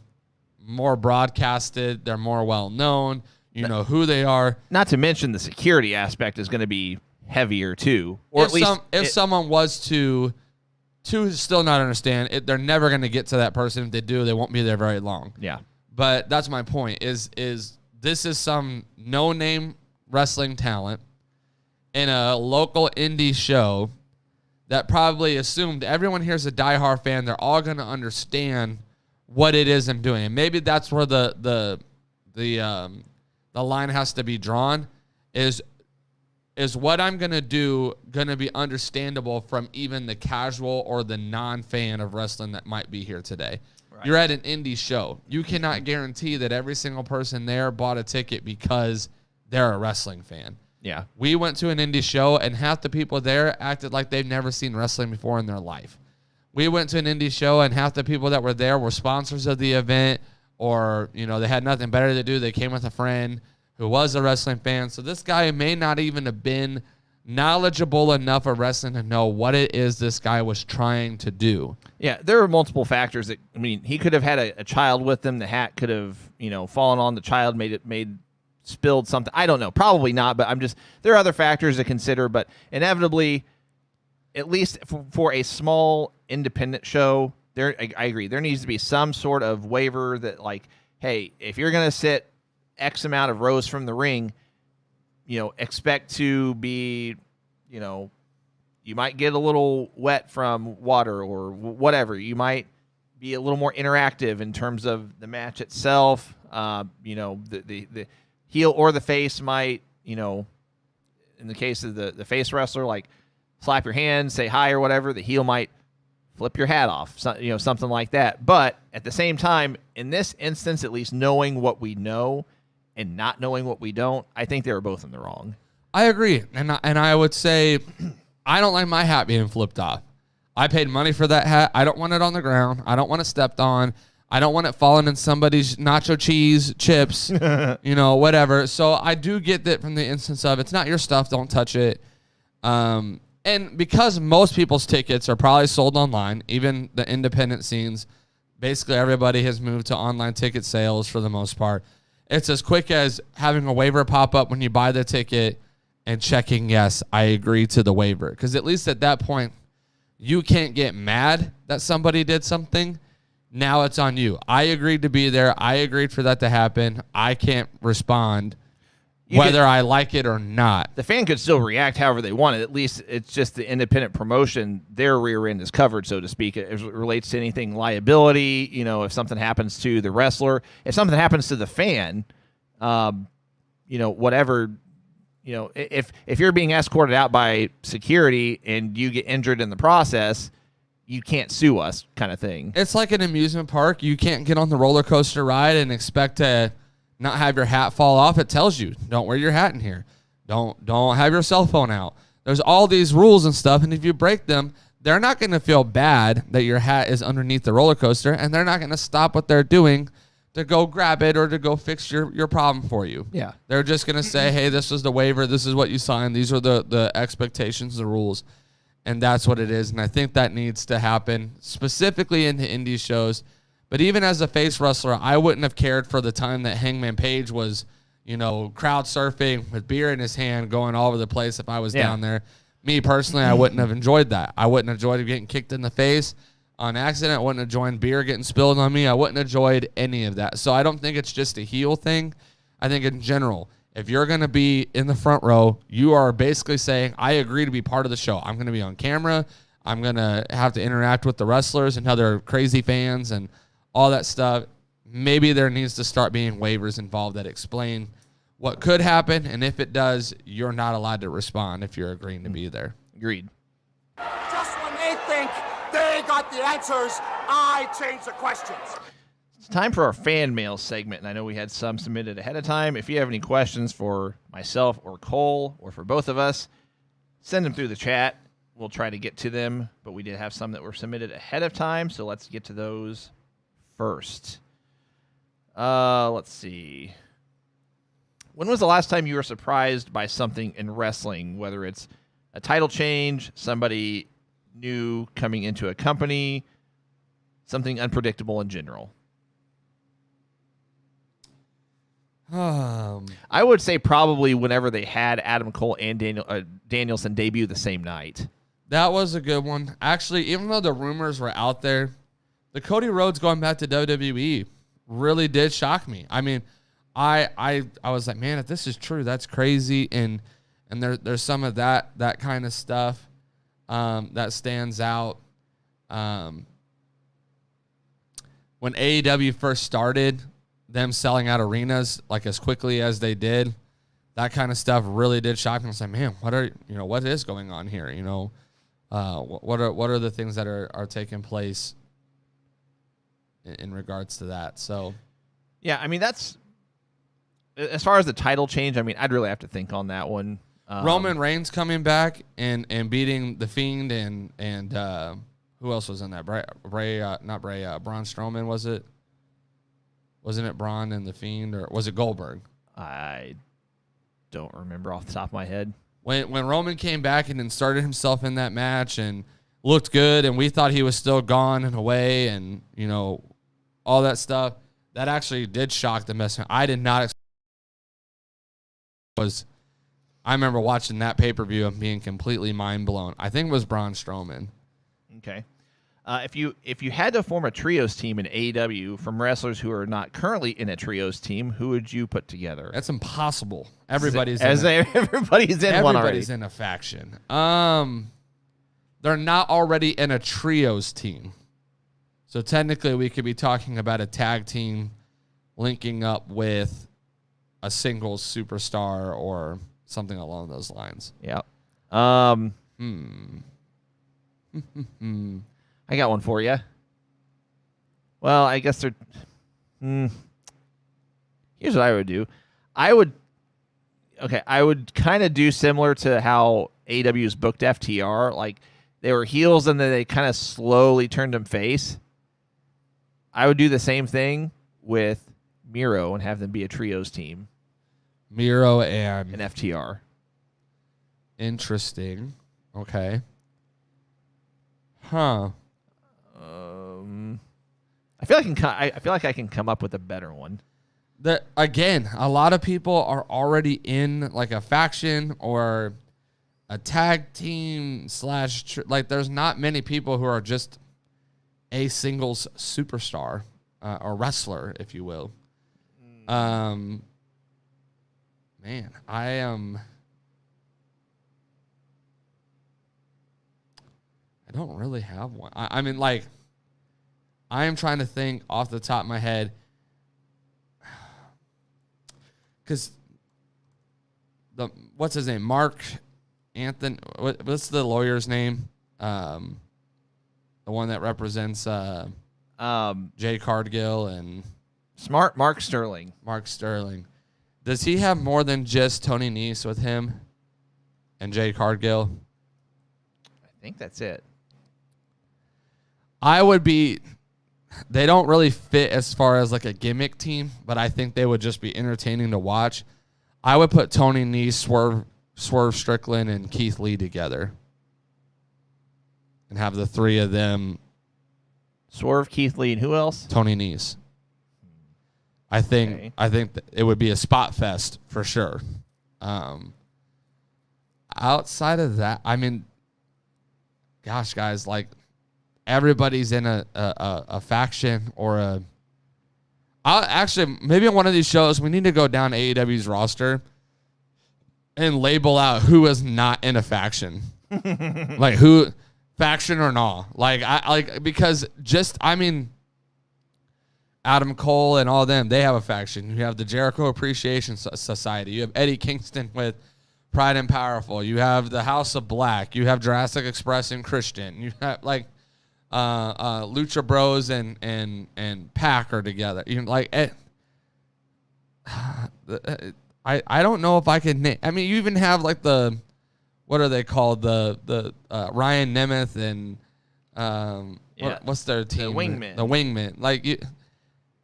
B: more broadcasted, they're more well-known, you know who they are.
A: Not to mention the security aspect is going to be heavier too. Or
B: if someone was to still not understand it, they're never going to get to that person. If they do, they won't be there very long.
A: Yeah.
B: But that's my point, is this is some no-name wrestling talent in a local indie show that probably assumed everyone here's a diehard fan. They're all going to understand what it is I'm doing. And maybe that's where the line has to be drawn, is what I'm going to do going to be understandable from even the casual or the non-fan of wrestling that might be here today? Right. You're at an indie show. You cannot guarantee that every single person there bought a ticket because they're a wrestling fan.
A: Yeah.
B: We went to an indie show, and half the people there acted like they've never seen wrestling before in their life. We went to an indie show, and half the people that were there were sponsors of the event, or, they had nothing better to do. They came with a friend who was a wrestling fan. So this guy may not even have been knowledgeable enough of wrestling to know what it is this guy was trying to do.
A: Yeah, there are multiple factors. He could have had a child with him. The hat could have, fallen on the child, spilled something. I don't know. Probably not, but there are other factors to consider. But inevitably, at least for a small independent show, I agree. There needs to be some sort of waiver that, like, hey, if you're going to sit X amount of rows from the ring, expect to be, you might get a little wet from water or whatever. You might be a little more interactive in terms of the match itself. The heel or the face might, in the case of the face wrestler, like slap your hand, say hi or whatever. The heel might flip your hat off, something like that. But at the same time, in this instance, at least knowing what we know and not knowing what we don't, I think they were both in the wrong.
B: I agree. And I would say I don't like my hat being flipped off. I paid money for that hat. I don't want it on the ground. I don't want it stepped on. I don't want it falling in somebody's nacho cheese chips, whatever. So I do get that from the instance of, it's not your stuff, don't touch it. And because most people's tickets are probably sold online, even the independent scenes, basically everybody has moved to online ticket sales for the most part. It's as quick as having a waiver pop up when you buy the ticket and checking, yes, I agree to the waiver. Because at least at that point, you can't get mad that somebody did something. Now it's on you. I agreed to be there. I agreed for that to happen. I can't respond whether I like it or not.
A: The fan could still react however they want it. At least it's just the independent promotion. Their rear end is covered, so to speak. It relates to anything liability, if something happens to the wrestler. If something happens to the fan, whatever, if you're being escorted out by security and you get injured in the process, you can't sue us, kind of thing.
B: It's like an amusement park. You can't get on the roller coaster ride and expect to not have your hat fall off. It tells you, don't wear your hat in here. Don't have your cell phone out. There's all these rules and stuff, and if you break them, they're not going to feel bad that your hat is underneath the roller coaster, and they're not going to stop what they're doing to go grab it or to go fix your problem for you.
A: Yeah.
B: They're just going to say, hey, this was the waiver. This is what you signed. These are the expectations, the rules. And that's what it is. And I think that needs to happen specifically in the indie shows. But even as a face wrestler, I wouldn't have cared for the time that Hangman Page was, crowd surfing with beer in his hand, going all over the place if I was down there. Me personally, I wouldn't have enjoyed that. I wouldn't have enjoyed getting kicked in the face on accident. I wouldn't have enjoyed beer getting spilled on me. I wouldn't have enjoyed any of that. So I don't think it's just a heel thing. I think in general, if you're going to be in the front row, you are basically saying, I agree to be part of the show. I'm going to be on camera. I'm going to have to interact with the wrestlers and other crazy fans and all that stuff. Maybe there needs to start being waivers involved that explain what could happen. And if it does, you're not allowed to respond if you're agreeing to be there.
A: Agreed.
D: Just when they think they got the answers, I change the questions.
A: It's time for our fan mail segment, and I know we had some submitted ahead of time. If you have any questions for myself or Cole or for both of us, send them through the chat. We'll try to get to them, but we did have some that were submitted ahead of time, so let's get to those first. Let's see. When was the last time you were surprised by something in wrestling, whether it's a title change, somebody new coming into a company, something unpredictable in general? I would say probably whenever they had Adam Cole and Danielson debut the same night.
B: That was a good one. Actually, even though the rumors were out there, the Cody Rhodes going back to WWE really did shock me. I mean, I was like, man, if this is true, that's crazy. And there's some of that kind of stuff that stands out. When AEW first started, them selling out arenas like as quickly as they did, that kind of stuff really did shock me. I was like, man, what is going on here? What are the things that are taking place in regards to that? So,
A: yeah, I mean, that's as far as the title change. I mean, I'd really have to think on that one.
B: Roman Reigns coming back and beating the Fiend and who else was in that? Braun Strowman, was it? Wasn't it Braun and the Fiend, or was it Goldberg?
A: I don't remember off the top of my head.
B: When Roman came back and inserted himself in that match and looked good, and we thought he was still gone and away, and all that stuff, that actually did shock the mess. I did not expect. I remember watching that pay-per-view and being completely mind blown. I think it was Braun Strowman.
A: Okay. If you had to form a trios team in AEW from wrestlers who are not currently in a trios team, who would you put together?
B: That's impossible. Everybody's
A: everybody's in one already.
B: Everybody's in a faction. They're not already in a trios team. So technically we could be talking about a tag team linking up with a singles superstar or something along those lines.
A: Yeah. I got one for you. Well, I guess they're... Here's what I would do. I would kind of do similar to how AEW's booked FTR. Like, they were heels and then they kind of slowly turned them face. I would do the same thing with Miro and have them be a trios team.
B: Miro and
A: FTR.
B: Interesting. Okay. Huh.
A: I feel like I can come up with a better one.
B: Again, a lot of people are already in like a faction or a tag team / like there's not many people who are just a singles superstar or wrestler, if you will. Man, I don't really have one. I mean, like, I am trying to think off the top of my head because what's his name? Mark Anthony. What's the lawyer's name? The one that represents Jay Cargill and
A: Mark Sterling.
B: Mark Sterling. Does he have more than just Tony Nese with him and Jay Cargill?
A: I think that's it.
B: I would be They don't really fit as far as like a gimmick team, but I think they would just be entertaining to watch. I would put Tony Nese, Swerve Strickland, and Keith Lee together, and have the three of them.
A: Swerve, Keith Lee, and who else?
B: Tony Nese. I think that it would be a spot fest for sure. Outside of that, I mean, gosh, guys, like everybody's in a faction or a. I'll actually maybe on one of these shows we need to go down AEW's roster and label out who is not in a faction, like who faction or not. Because Adam Cole and all them, they have a faction. You have the Jericho Appreciation Society. You have Eddie Kingston with Pride and Powerful. You have the House of Black. You have Jurassic Express and Christian. You have Lucha Bros and Pac are together. You know, I don't know if I could name. I mean, you even have like the what are they called? The Ryan Nemeth and what's their team?
A: The Wingmen.
B: The Wingmen.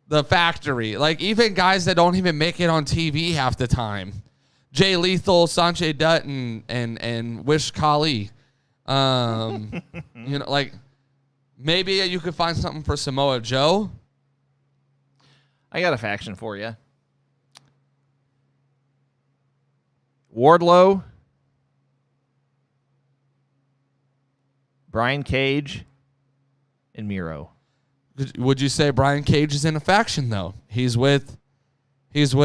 B: The Factory. Like even guys that don't even make it on TV half the time. Jay Lethal, Sanjay Dutt, and Wish Khali. Maybe you could find something for Samoa Joe.
A: I got a faction for you. Wardlow, Brian Cage, and Miro.
B: Would you say Brian Cage is in a faction though? He's with There's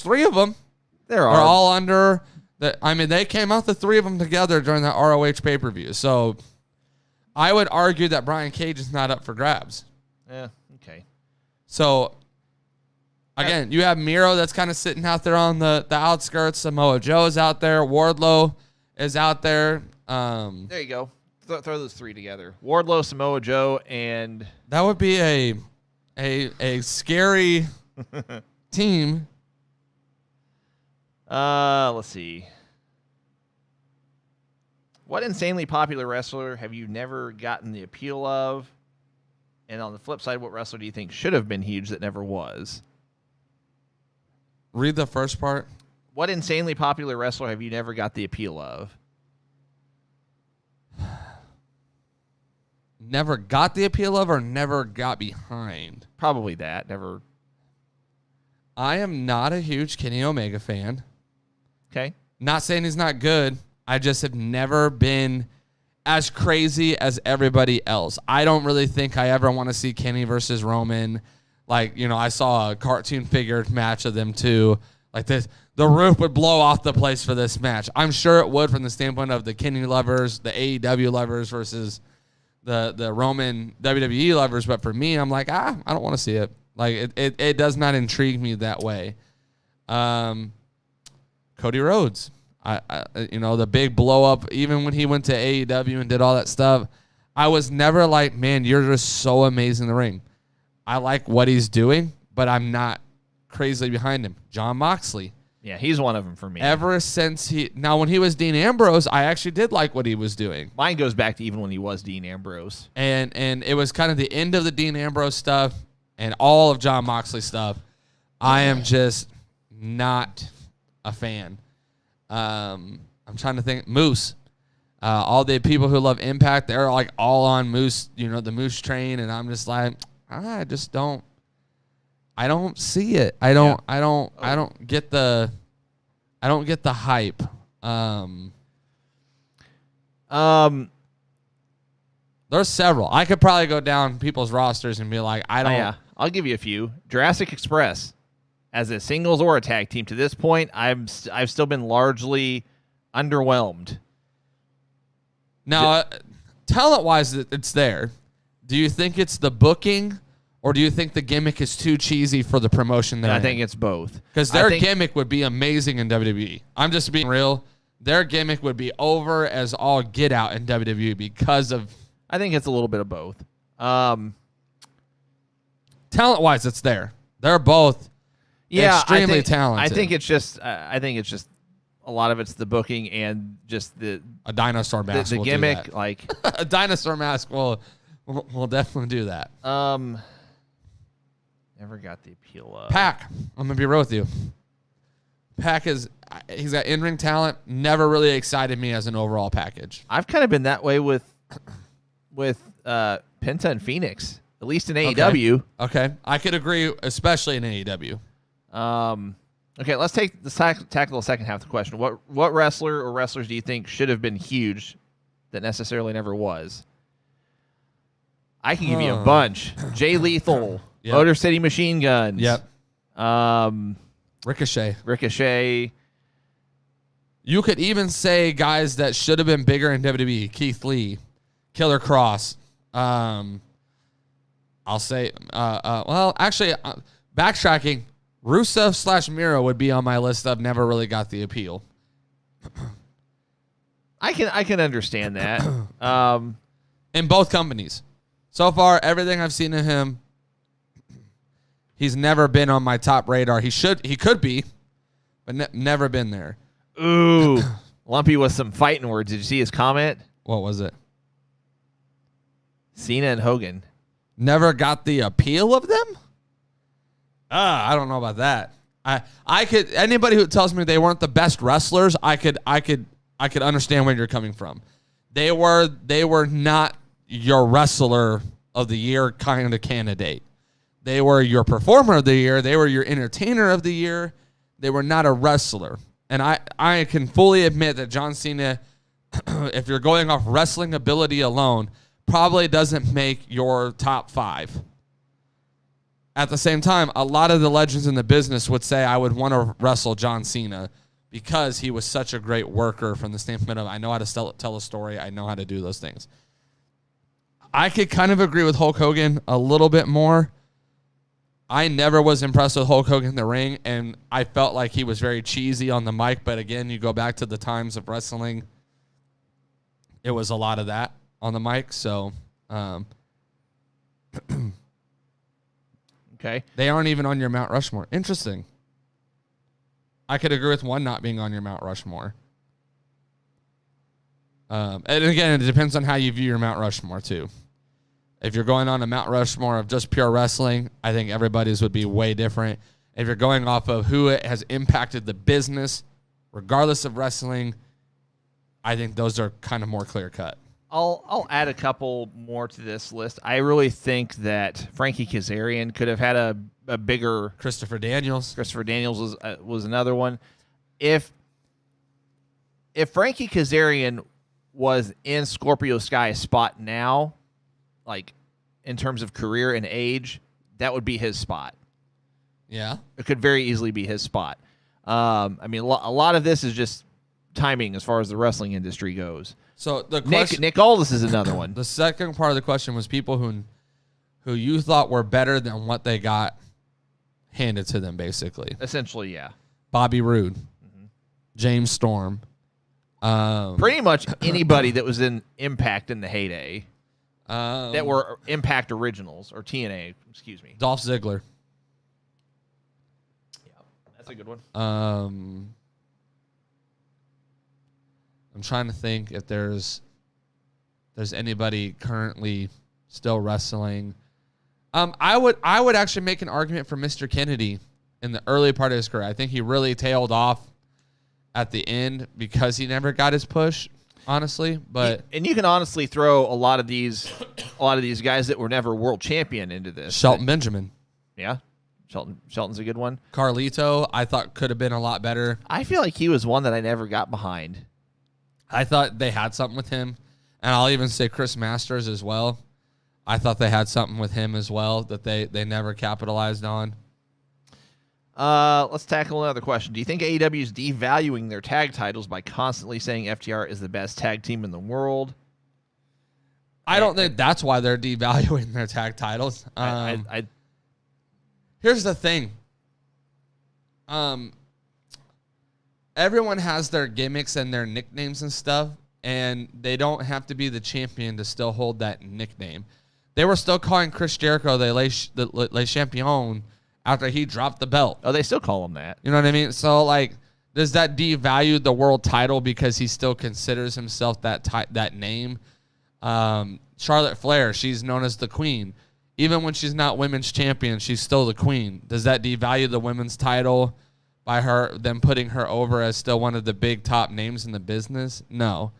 B: three of them.
A: They're
B: all under. They came out the three of them together during that ROH pay-per-view. So I would argue that Brian Cage is not up for grabs.
A: Yeah. Okay.
B: So again, you have Miro that's kind of sitting out there on the outskirts. Samoa Joe's out there. Wardlow is out there.
A: There you go. Throw those three together: Wardlow, Samoa Joe, and
B: that would be a scary team.
A: Let's see. What insanely popular wrestler have you never gotten the appeal of? And on the flip side, what wrestler do you think should have been huge that never was?
B: Read the first part.
A: What insanely popular wrestler have you never got the appeal of?
B: Never got the appeal of or never got behind?
A: Probably that. Never.
B: I am not a huge Kenny Omega fan.
A: Okay.
B: Not saying he's not good. I just have never been as crazy as everybody else. I don't really think I ever want to see Kenny versus Roman. I saw a cartoon figure match of them two. Like this, the roof would blow off the place for this match. I'm sure it would from the standpoint of the Kenny lovers, the AEW lovers versus the Roman WWE lovers. But for me, I'm like, I don't want to see it. Like it does not intrigue me that way. Cody Rhodes, the big blow up, even when he went to AEW and did all that stuff, I was never like, man, you're just so amazing in the ring. I like what he's doing, but I'm not crazily behind him. Jon Moxley.
A: Yeah, he's one of them for me.
B: Ever since when he was Dean Ambrose, I actually did like what he was doing.
A: Mine goes back to even when he was Dean Ambrose.
B: And it was kind of the end of the Dean Ambrose stuff and all of Jon Moxley stuff. I am just not a fan. I'm trying to think. Moose. All the people who love Impact, they're like all on Moose, the Moose train, and I'm just like, I just don't. I don't see it. I don't get the hype. There's several. I could probably go down people's rosters and be like, I don't.
A: Yeah, I'll give you a few. Jurassic Express, as a singles or a tag team, to this point, I've still been largely underwhelmed.
B: Now, talent-wise, it's there. Do you think it's the booking? Or do you think the gimmick is too cheesy for the promotion?
A: I think it's both.
B: Because their gimmick would be amazing in WWE. I'm just being real. Their gimmick would be over as all get out in WWE because of...
A: I think it's a little bit of both.
B: Talent-wise, it's there. They're both extremely talented.
A: I think it's just a lot of it's the booking and just
B: a dinosaur mask.
A: The gimmick, like
B: a dinosaur mask will We'll definitely do that.
A: Never got the appeal of
B: Pac. I'm gonna be real with you. Pac he's got in-ring talent. Never really excited me as an overall package.
A: I've kind of been that way with Penta and Phoenix, at least in AEW.
B: Okay, I could agree, especially in AEW.
A: Okay, let's tackle the second half of the question. What wrestler or wrestlers do you think should have been huge that necessarily never was? I can give you a bunch. Jay Lethal,
B: Yep.
A: Motor City Machine Guns.
B: Yep.
A: Ricochet.
B: You could even say guys that should have been bigger in WWE. Keith Lee, Killer Cross. I'll say, backtracking, Rusev / Miro would be on my list of never really got the appeal.
A: I can understand that.
B: In both companies. So far, everything I've seen of him, he's never been on my top radar. He could be, but never been there.
A: Ooh, Lumpy with some fighting words. Did you see his comment?
B: What was it?
A: Cena and Hogan.
B: Never got the appeal of them? I don't know about that. I could, anybody who tells me they weren't the best wrestlers, I could understand where you're coming from. They were not your wrestler of the year kind of candidate. They were your performer of the year. They were your entertainer of the year. They were not a wrestler. And I can fully admit that John Cena, if you're going off wrestling ability alone, probably doesn't make your top 5. At the same time, a lot of the legends in the business would say I would want to wrestle John Cena because he was such a great worker from the standpoint of I know how to tell a story. I know how to do those things. I could kind of agree with Hulk Hogan a little bit more. I never was impressed with Hulk Hogan in the ring, and I felt like he was very cheesy on the mic. But again, you go back to the times of wrestling, it was a lot of that on the mic. So,
A: okay,
B: they aren't even on your Mount Rushmore. Interesting. I could agree with one not being on your Mount Rushmore. And again, it depends on how you view your Mount Rushmore too. If you're going on a Mount Rushmore of just pure wrestling, I think everybody's would be way different. If you're going off of who it has impacted the business, regardless of wrestling, I think those are kind of more clear cut.
A: I'll add a couple more to this list. I really think that Frankie Kazarian could have had a bigger.
B: Christopher Daniels
A: was another one. If Frankie Kazarian was in Scorpio Sky's spot now, like in terms of career and age, that would be his spot.
B: Yeah,
A: it could very easily be his spot. I mean, a lot of this is just timing as far as the wrestling industry goes.
B: So the question,
A: Nick Aldis is another one.
B: The second part of the question was people who you thought were better than what they got handed to them, basically.
A: Essentially, yeah.
B: Bobby Roode, James Storm,
A: pretty much anybody that was in Impact in the heyday. That were Impact Originals, or TNA, excuse me.
B: Dolph Ziggler.
A: Yeah, that's a good one.
B: I'm trying to think if there's anybody currently still wrestling. I would actually make an argument for Mr. Kennedy in the early part of his career. I think he really tailed off at the end because he never got his push. Honestly, but
A: and you can honestly throw a lot of these guys that were never world champion into this.
B: Shelton Benjamin,
A: yeah, Shelton's a good one.
B: Carlito, I thought could have been a lot better.
A: I feel like he was one that I never got behind.
B: I thought they had something with him, and I'll even say Chris Masters as well. I thought they had something with him as well that they never capitalized on.
A: Let's tackle another question. Do you think AEW is devaluing their tag titles by constantly saying FTR is the best tag team in the world?
B: I don't think that's why they're devaluing their tag titles. Here's the thing. Everyone has their gimmicks and their nicknames and stuff, and they don't have to be the champion to still hold that nickname. They were still calling Chris Jericho the Le Champion after he dropped the belt.
A: Oh, they still call him that.
B: You know what I mean? So, like, does that devalue the world title because he still considers himself that name? Charlotte Flair, she's known as the queen. Even when she's not women's champion, she's still the queen. Does that devalue the women's title by them putting her over as still one of the big top names in the business? No.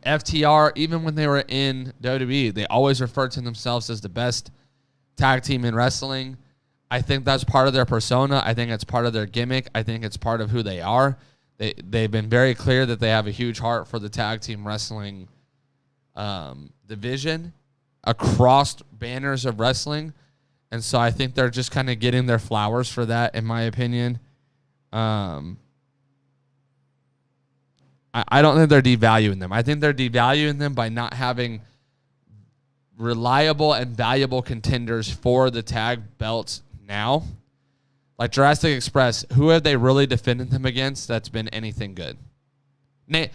B: FTR, even when they were in WWE, they always referred to themselves as the best tag team in wrestling. I think that's part of their persona. I think it's part of their gimmick. I think it's part of who they are. They've been very clear that they have a huge heart for the tag team wrestling division across banners of wrestling. And so I think they're just kind of getting their flowers for that, in my opinion. I don't think they're devaluing them. I think they're devaluing them by not having reliable and valuable contenders for the tag belts now. Like Jurassic Express, who have they really defended them against that's been anything good? Name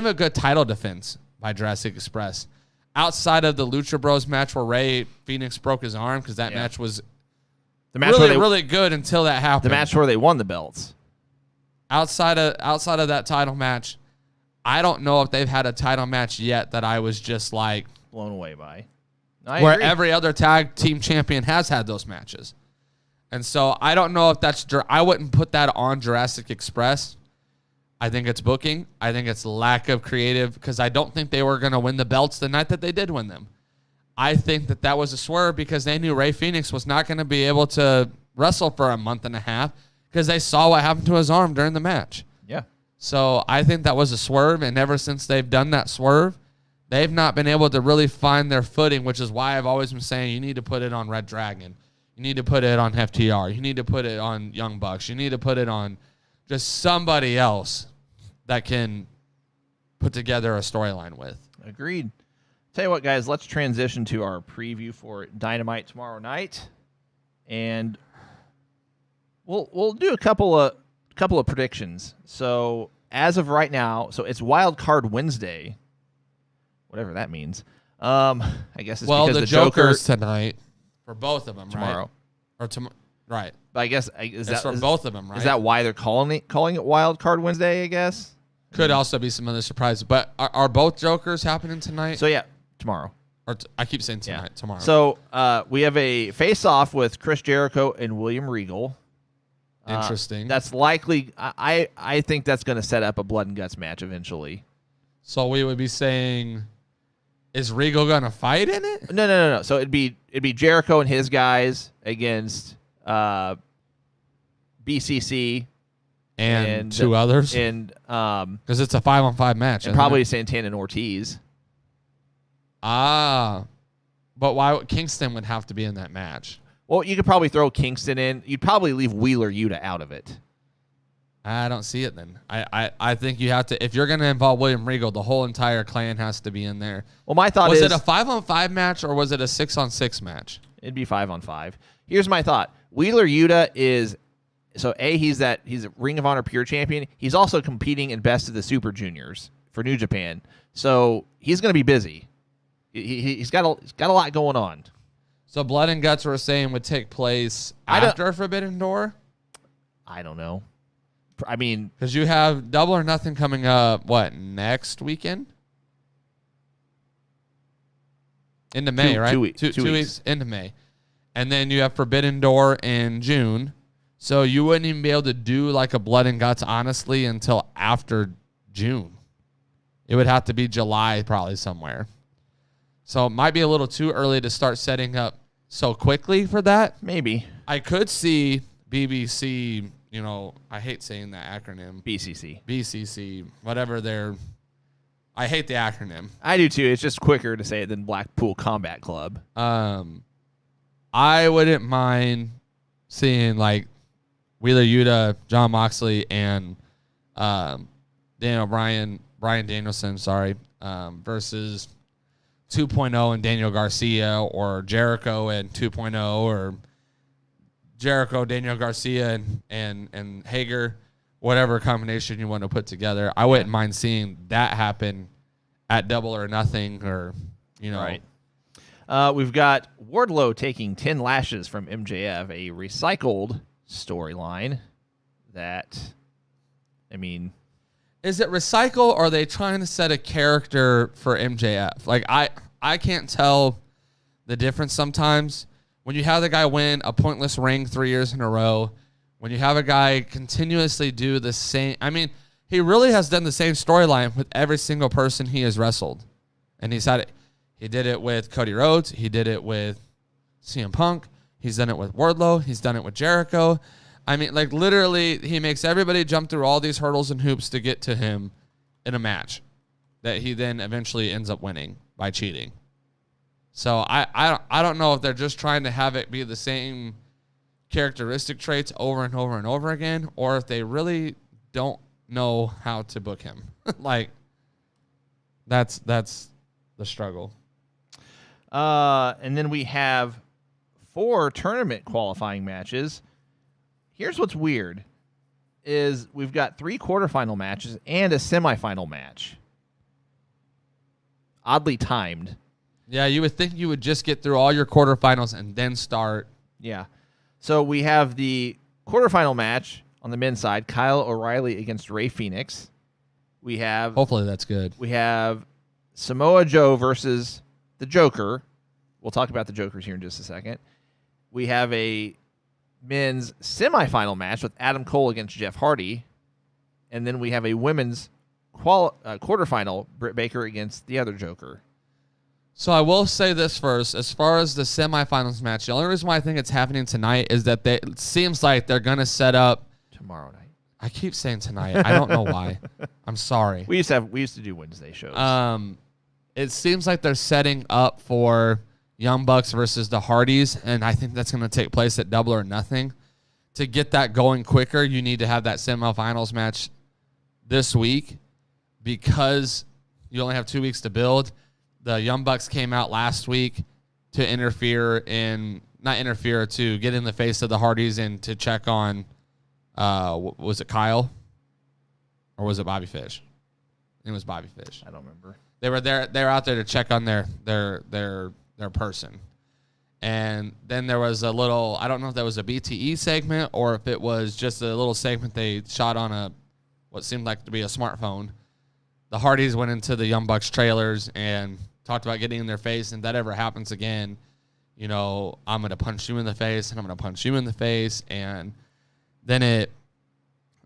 B: a good title defense by Jurassic Express. Outside of the Lucha Bros match where Rey Fenix broke his arm, because that match was really good until that happened.
A: The match where they won the belts.
B: Outside of that title match, I don't know if they've had a title match yet that I was just like
A: blown away by.
B: Where
A: agree.
B: Every other tag team champion has had those matches. And so I don't know if I wouldn't put that on Jurassic Express. I think it's booking. I think it's lack of creative, because I don't think they were going to win the belts the night that they did win them. I think that was a swerve because they knew Rey Fenix was not going to be able to wrestle for a month and a half because they saw what happened to his arm during the match.
A: Yeah.
B: So I think that was a swerve, and ever since they've done that swerve, they've not been able to really find their footing, which is why I've always been saying you need to put it on Red Dragon. You need to put it on FTR. You need to put it on Young Bucks. You need to put it on just somebody else that can put together a storyline with.
A: Agreed. Tell you what, guys, let's transition to our preview for Dynamite tomorrow night, and we'll do a couple of predictions. So as of right now, so it's Wild Card Wednesday, whatever that means. I guess it's because
B: the
A: the Joker's
B: tonight for both of them
A: tomorrow,
B: right? Or tomorrow, right?
A: But I guess is
B: for both of them, right?
A: Is that why they're calling it Wild Card Wednesday? I guess
B: could also be some other surprises. But are both Jokers happening tonight?
A: So yeah, tomorrow.
B: I keep saying tonight.
A: Yeah.
B: Tomorrow.
A: So we have a face-off with Chris Jericho and William Regal.
B: Interesting.
A: That's likely. I think that's going to set up a blood and guts match eventually.
B: So we would be saying, is Regal going to fight in it?
A: No. So it'd be Jericho and his guys against BCC
B: and two others,
A: and
B: because it's a 5-on-5 match,
A: and probably Santana and Ortiz.
B: But why Kingston would have to be in that match?
A: Well, you could probably throw Kingston in. You'd probably leave Wheeler Yuta out of it.
B: I don't see it then. I think you have to, if you're going to involve William Regal, the whole entire clan has to be in there.
A: Well, my thought
B: was
A: is,
B: it a 5-on-5 match or was it a 6-on-6 match?
A: It'd be 5-on-5. Here's my thought. Wheeler Yuta is, so he's a Ring of Honor Pure Champion. He's also competing in Best of the Super Juniors for New Japan. So he's going to be busy. He's got a lot going on.
B: So Blood and Guts, we're saying, would take place after Forbidden Door?
A: I don't know. I mean,
B: because you have Double or Nothing coming up, next weekend? Into May, right?
A: 2 weeks.
B: 2 weeks into May. And then you have Forbidden Door in June. So you wouldn't even be able to do like a Blood and Guts, honestly, until after June. It would have to be July probably somewhere. So it might be a little too early to start setting up so quickly for that.
A: Maybe.
B: I could see BBC, I hate saying that acronym. BCC, whatever I hate the acronym.
A: I do too. It's just quicker to say it than Blackpool Combat Club.
B: I wouldn't mind seeing like Wheeler Yuta, Jon Moxley, and Brian Danielson, versus 2.0 and Daniel Garcia, or Jericho and 2.0, or Jericho, Daniel Garcia, and Hager, whatever combination you want to put together. I wouldn't mind seeing that happen at Double or Nothing, or
A: Right. We've got Wardlow taking 10 lashes from MJF, a recycled storyline that,
B: Is it recycle, or are they trying to set a character for MJF? Like, I can't tell the difference sometimes. When you have the guy win a pointless ring 3 years in a row, when you have a guy continuously do the same, I mean, he really has done the same storyline with every single person he has wrestled. And he's had it. He did it with Cody Rhodes. He did it with CM Punk. He's done it with Wardlow. He's done it with Jericho. I mean, like, literally, he makes everybody jump through all these hurdles and hoops to get to him in a match that he then eventually ends up winning by cheating. So I don't know if they're just trying to have it be the same characteristic traits over and over and over again, or if they really don't know how to book him. Like, that's the struggle.
A: And then we have 4 tournament qualifying matches. Here's what's weird is we've got 3 quarterfinal matches and a semifinal match. Oddly timed.
B: Yeah, you would think you would just get through all your quarterfinals and then start.
A: Yeah. So we have the quarterfinal match on the men's side, Kyle O'Reilly against Rey Fenix. We have
B: Hopefully that's good.
A: We have Samoa Joe versus the Joker. We'll talk about the Jokers here in just a second. We have a men's semifinal match with Adam Cole against Jeff Hardy. And then we have a women's quarterfinal, Britt Baker against the other Joker.
B: So I will say this first. As far as the semifinals match, the only reason why I think it's happening tonight is that it seems like they're going to set up
A: tomorrow night.
B: I keep saying tonight. I don't know why. I'm sorry.
A: We used to do Wednesday shows.
B: It seems like they're setting up for Young Bucks versus the Hardys, and I think that's going to take place at Double or Nothing. To get that going quicker, you need to have that semifinals match this week because you only have 2 weeks to build. The Young Bucks came out last week to to get in the face of the Hardys and to check on, was it Kyle or was it Bobby Fish? I think it was Bobby Fish.
A: I don't remember.
B: They were there. They were out there to check on their person. And then there was a little, I don't know if that was a BTE segment or if it was just a little segment they shot on what seemed like to be a smartphone. The Hardys went into the Young Bucks trailers and talked about getting in their face. And if that ever happens again, I'm going to punch you in the face and I'm going to punch you in the face. And then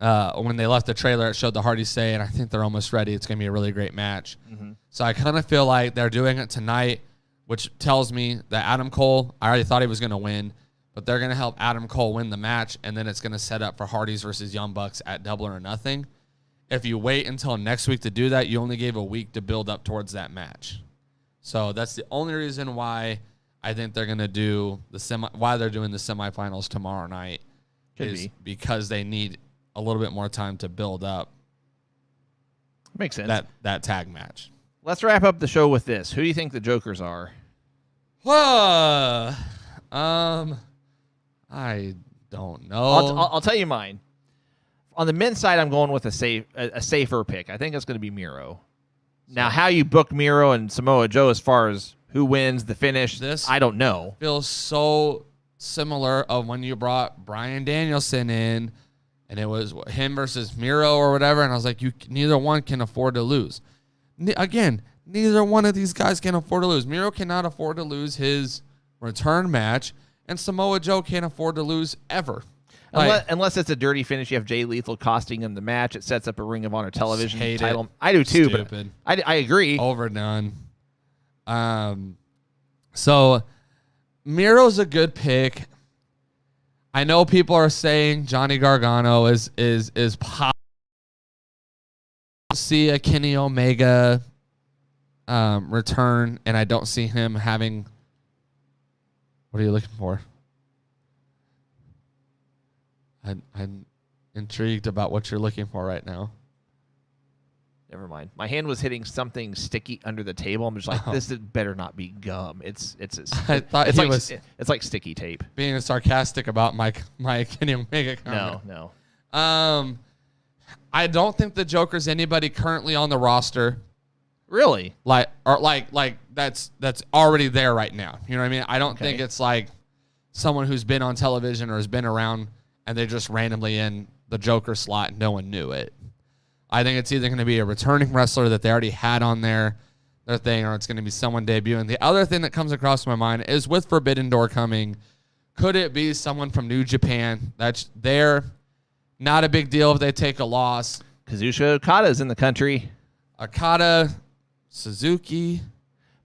B: when they left the trailer, it showed the Hardys saying, I think they're almost ready. It's going to be a really great match. Mm-hmm. So I kind of feel like they're doing it tonight, which tells me that Adam Cole, I already thought he was going to win, but they're going to help Adam Cole win the match, and then it's going to set up for Hardys versus Young Bucks at Double or Nothing. If you wait until next week to do that, you only gave a week to build up towards that match. So that's the only reason why I think they're going to do why they're doing the semifinals tomorrow night. Because they need a little bit more time to build up.
A: Makes sense.
B: That tag match.
A: Let's wrap up the show with this. Who do you think the Jokers are?
B: I don't know.
A: I'll tell you mine. On the men's side, I'm going with a safer pick. I think it's going to be Miro. Now, how you book Miro and Samoa Joe as far as who wins the finish, I don't know.
B: Feels so similar of when you brought Bryan Danielson in, and it was him versus Miro or whatever, and I was like, neither one can afford to lose. Again, neither one of these guys can afford to lose. Miro cannot afford to lose his return match, and Samoa Joe can't afford to lose ever.
A: Unless it's a dirty finish, you have Jay Lethal costing him the match. It sets up a Ring of Honor television title. I do too,
B: Stupid.
A: but I agree.
B: Overdone. So Miro's a good pick. I know people are saying Johnny Gargano is possible. See a Kenny Omega return, and I don't see him having. What are you looking for? I'm intrigued about what you're looking for right now.
A: Never mind. My hand was hitting something sticky under the table. I'm just like, this better not be gum. It's like sticky tape.
B: Being sarcastic about my Kenny Omega comment.
A: No.
B: I don't think the Joker's anybody currently on the roster.
A: Really?
B: Like that's already there right now. You know what I mean? I don't think it's like someone who's been on television or has been around and they're just randomly in the Joker slot and no one knew it. I think it's either going to be a returning wrestler that they already had on their thing, or it's going to be someone debuting. The other thing that comes across my mind is with Forbidden Door coming, could it be someone from New Japan? They're not a big deal if they take a loss.
A: Kazuchika Okada's in the country.
B: Okada, Suzuki.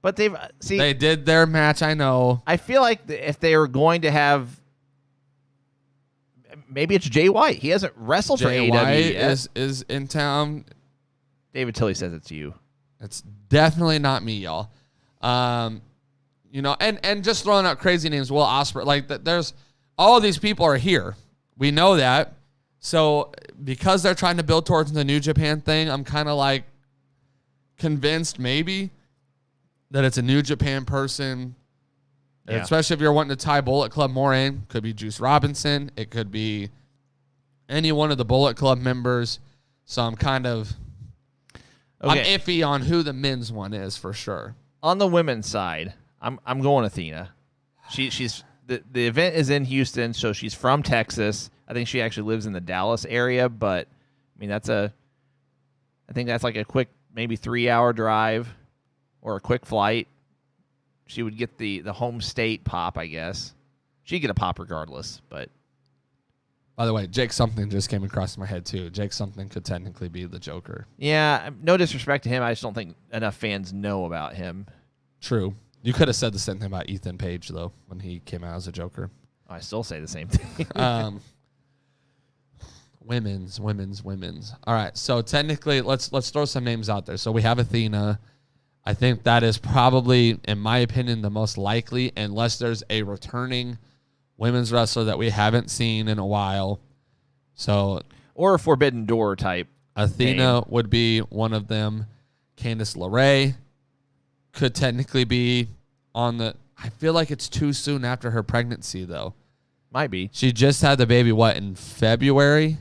A: But
B: they did their match, I know.
A: I feel like if they were going to have, maybe it's Jay White. He hasn't wrestled for AEW
B: White
A: yet.
B: is in town.
A: David Tilley says it's you.
B: It's definitely not me, y'all. You know, and just throwing out crazy names, Will Ospreay, like there's all these people are here. We know that. So because they're trying to build towards the New Japan thing, I'm kind of like convinced maybe that it's a New Japan person. Yeah. Especially if you're wanting to tie Bullet Club more in. Could be Juice Robinson. It could be any one of the Bullet Club members. So I'm kind of I'm iffy on who the men's one is for sure.
A: On the women's side, I'm going Athena. She's the event is in Houston, so she's from Texas. I think she actually lives in the Dallas area, but I mean I think that's like a quick maybe 3-hour drive or a quick flight. She would get the home state pop, I guess. She'd get a pop regardless, but
B: by the way, Jake Something just came across my head too. Jake Something could technically be the Joker.
A: Yeah, no disrespect to him. I just don't think enough fans know about him.
B: True. You could have said the same thing about Ethan Page, though, when he came out as a Joker.
A: I still say the same thing.
B: Women's. All right, so technically, let's throw some names out there. So we have Athena. I think that is probably, in my opinion, the most likely, unless there's a returning women's wrestler that we haven't seen in a while. So,
A: or a Forbidden Door type.
B: Athena would be one of them. Candice LeRae could technically be on the. I feel like it's too soon after her pregnancy, though.
A: Might be.
B: She just had the baby, in February?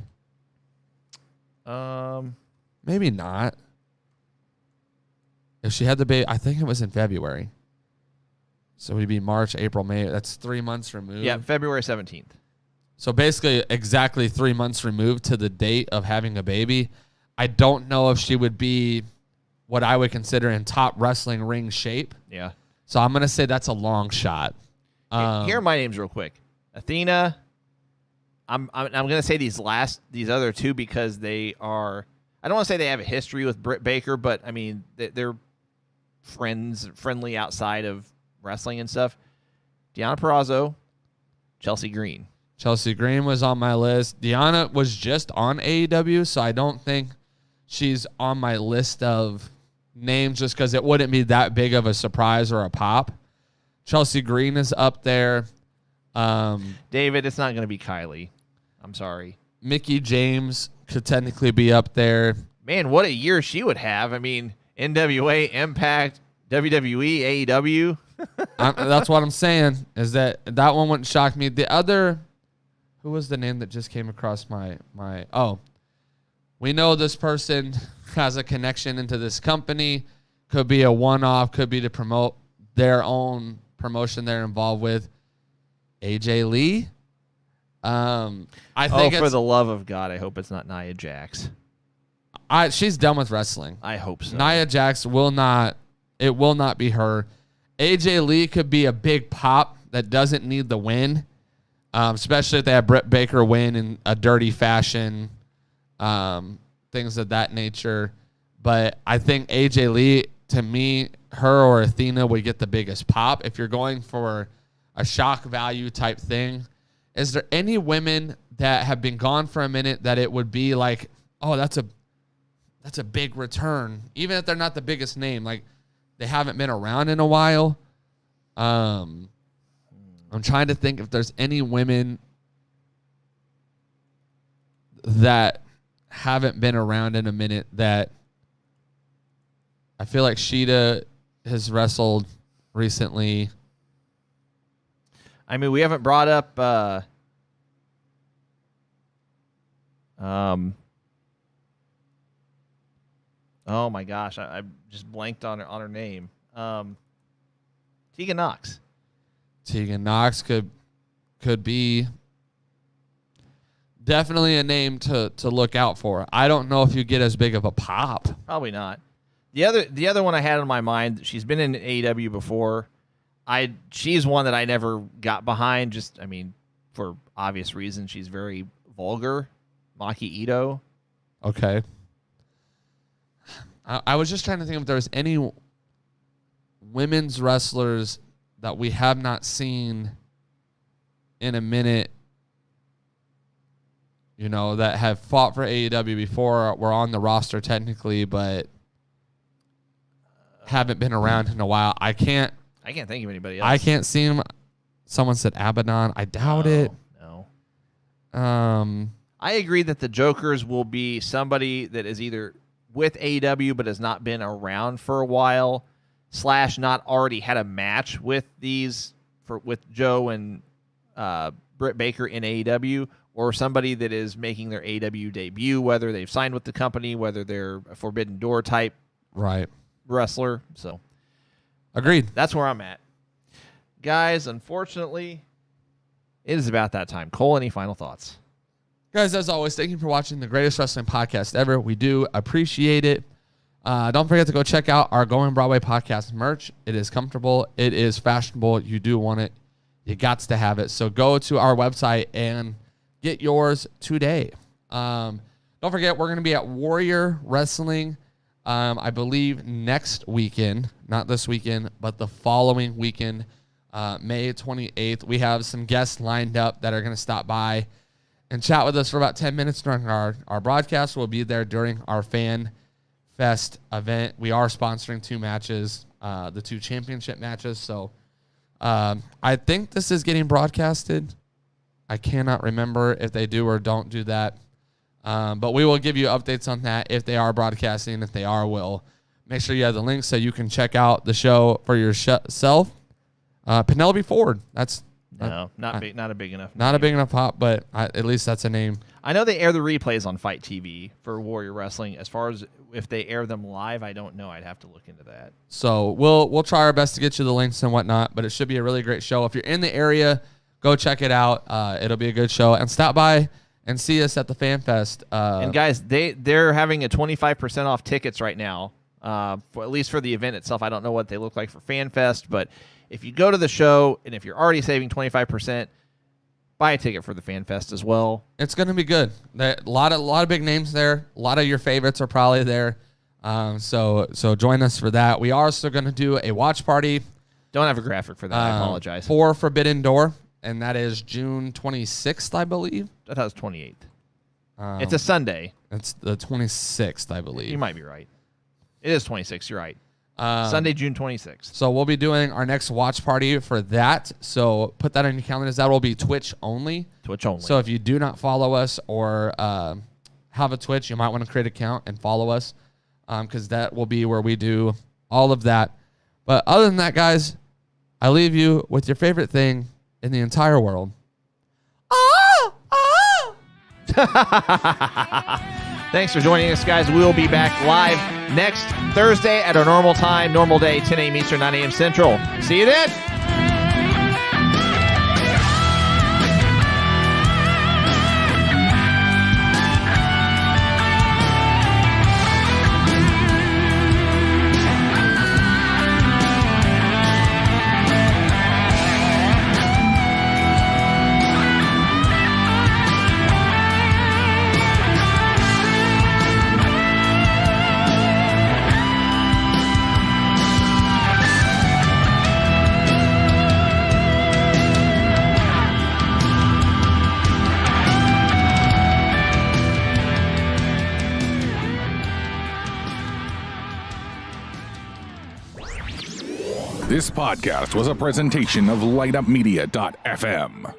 B: Maybe not. If she had the baby, I think it was in February. So it would be March, April, May. That's 3 months removed.
A: Yeah, February 17th.
B: So basically exactly 3 months removed to the date of having a baby. I don't know if she would be what I would consider in top wrestling ring shape.
A: Yeah.
B: So I'm going to say that's a long shot.
A: Here are my names real quick. Athena. I'm going to say these other two because they are, I don't want to say they have a history with Britt Baker, but I mean, they're friendly outside of wrestling and stuff. Deonna Purrazzo, Chelsea Green.
B: Chelsea Green was on my list. Deonna was just on AEW, so I don't think she's on my list of names just because it wouldn't be that big of a surprise or a pop. Chelsea Green is up there.
A: David, it's not going to be Kylie. I'm sorry.
B: Mickie James could technically be up there.
A: Man, what a year she would have. I mean, NWA, Impact, WWE, AEW.
B: That's what I'm saying, is that one wouldn't shock me. The other, who was the name that just came across my we know this person has a connection into this company. Could be a one-off, could be to promote their own promotion they're involved with. AJ Lee. I think
A: for the love of God, I hope it's not Nia Jax.
B: She's done with wrestling.
A: I hope so.
B: Nia Jax will not be her. AJ Lee could be a big pop that doesn't need the win, especially if they have Britt Baker win in a dirty fashion, things of that nature. But I think AJ Lee, to me, her or Athena would get the biggest pop. If you're going for a shock value type thing, is there any women that have been gone for a minute that it would be like, oh, that's a big return, even if they're not the biggest name, like they haven't been around in a while? I'm trying to think if there's any women that haven't been around in a minute that I feel like Sheeta has wrestled recently.
A: I mean, we haven't brought up oh my gosh, I just blanked on her name. Tegan Knox.
B: Tegan Knox could be. definitely a name to look out for. I don't know if you get as big of a pop.
A: Probably not. The other one I had on my mind, she's been in AEW before. She's one that I never got behind. Just, I mean, for obvious reasons, she's very vulgar. Maki Ito.
B: Okay. I was just trying to think if there was any women's wrestlers that we have not seen in a minute, you know, that have fought for AEW before, were on the roster technically, but haven't been around in a while. I can't
A: think of anybody else.
B: I can't see him. Someone said Abaddon. I doubt it.
A: No.
B: I
A: agree that the Jokers will be somebody that is either with AEW but has not been around for a while, / not already had a match with with Joe and Britt Baker in AEW, or somebody that is making their AEW debut, whether they've signed with the company, whether they're a Forbidden Door type wrestler. So,
B: agreed.
A: That's where I'm at. Guys, unfortunately, it is about that time. Cole, any final thoughts?
B: Guys, as always, thank you for watching the greatest wrestling podcast ever. We do appreciate it. Don't forget to go check out our Going Broadway podcast merch. It is comfortable. It is fashionable. You do want it. You got to have it. So go to our website and get yours today. Don't forget, we're going to be at Warrior Wrestling, I believe, next weekend. Not this weekend, but the following weekend, May 28th. We have some guests lined up that are going to stop by and chat with us for about 10 minutes during our broadcast. We'll be there during our Fan Fest event. We are sponsoring 2 matches, the 2 championship matches. So I think this is getting broadcasted. I cannot remember if they do or don't do that. But we will give you updates on that if they are broadcasting. If they are, we'll make sure you have the link so you can check out the show for yourself. Penelope Ford. That's
A: not a big enough.
B: Not a big enough pop, but at least that's a name.
A: I know they air the replays on Fight TV for Warrior Wrestling. As far as if they air them live, I don't know. I'd have to look into that.
B: So we'll try our best to get you the links and whatnot, but it should be a really great show. If you're in the area, go check it out. It'll be a good show. And stop by and see us at the Fan Fest.
A: And guys, they're having a 25% off tickets right now, for at least for the event itself. I don't know what they look like for Fan Fest, but if you go to the show and if you're already saving 25%, buy a ticket for the Fan Fest as well.
B: It's going to be good. A lot of big names there. A lot of your favorites are probably there. So join us for that. We are also going to do a watch party.
A: Don't have a graphic for that. I apologize.
B: For Forbidden Door, and that is June 26th, I believe.
A: I thought it was 28th. It's a Sunday.
B: It's the 26th, I believe.
A: You might be right. It is 26th. You're right. Sunday, June 26th.
B: So we'll be doing our next watch party for that. So put that on your calendars. That will be Twitch only.
A: Twitch only.
B: So if you do not follow us or have a Twitch, you might want to create an account and follow us, because that will be where we do all of that. But other than that, guys, I leave you with your favorite thing in the entire world.
A: Thanks for joining us, guys. We'll be back live next Thursday at our normal time, normal day, 10 a.m. Eastern, 9 a.m. Central. See you then.
E: This podcast was a presentation of LightUpMedia.fm.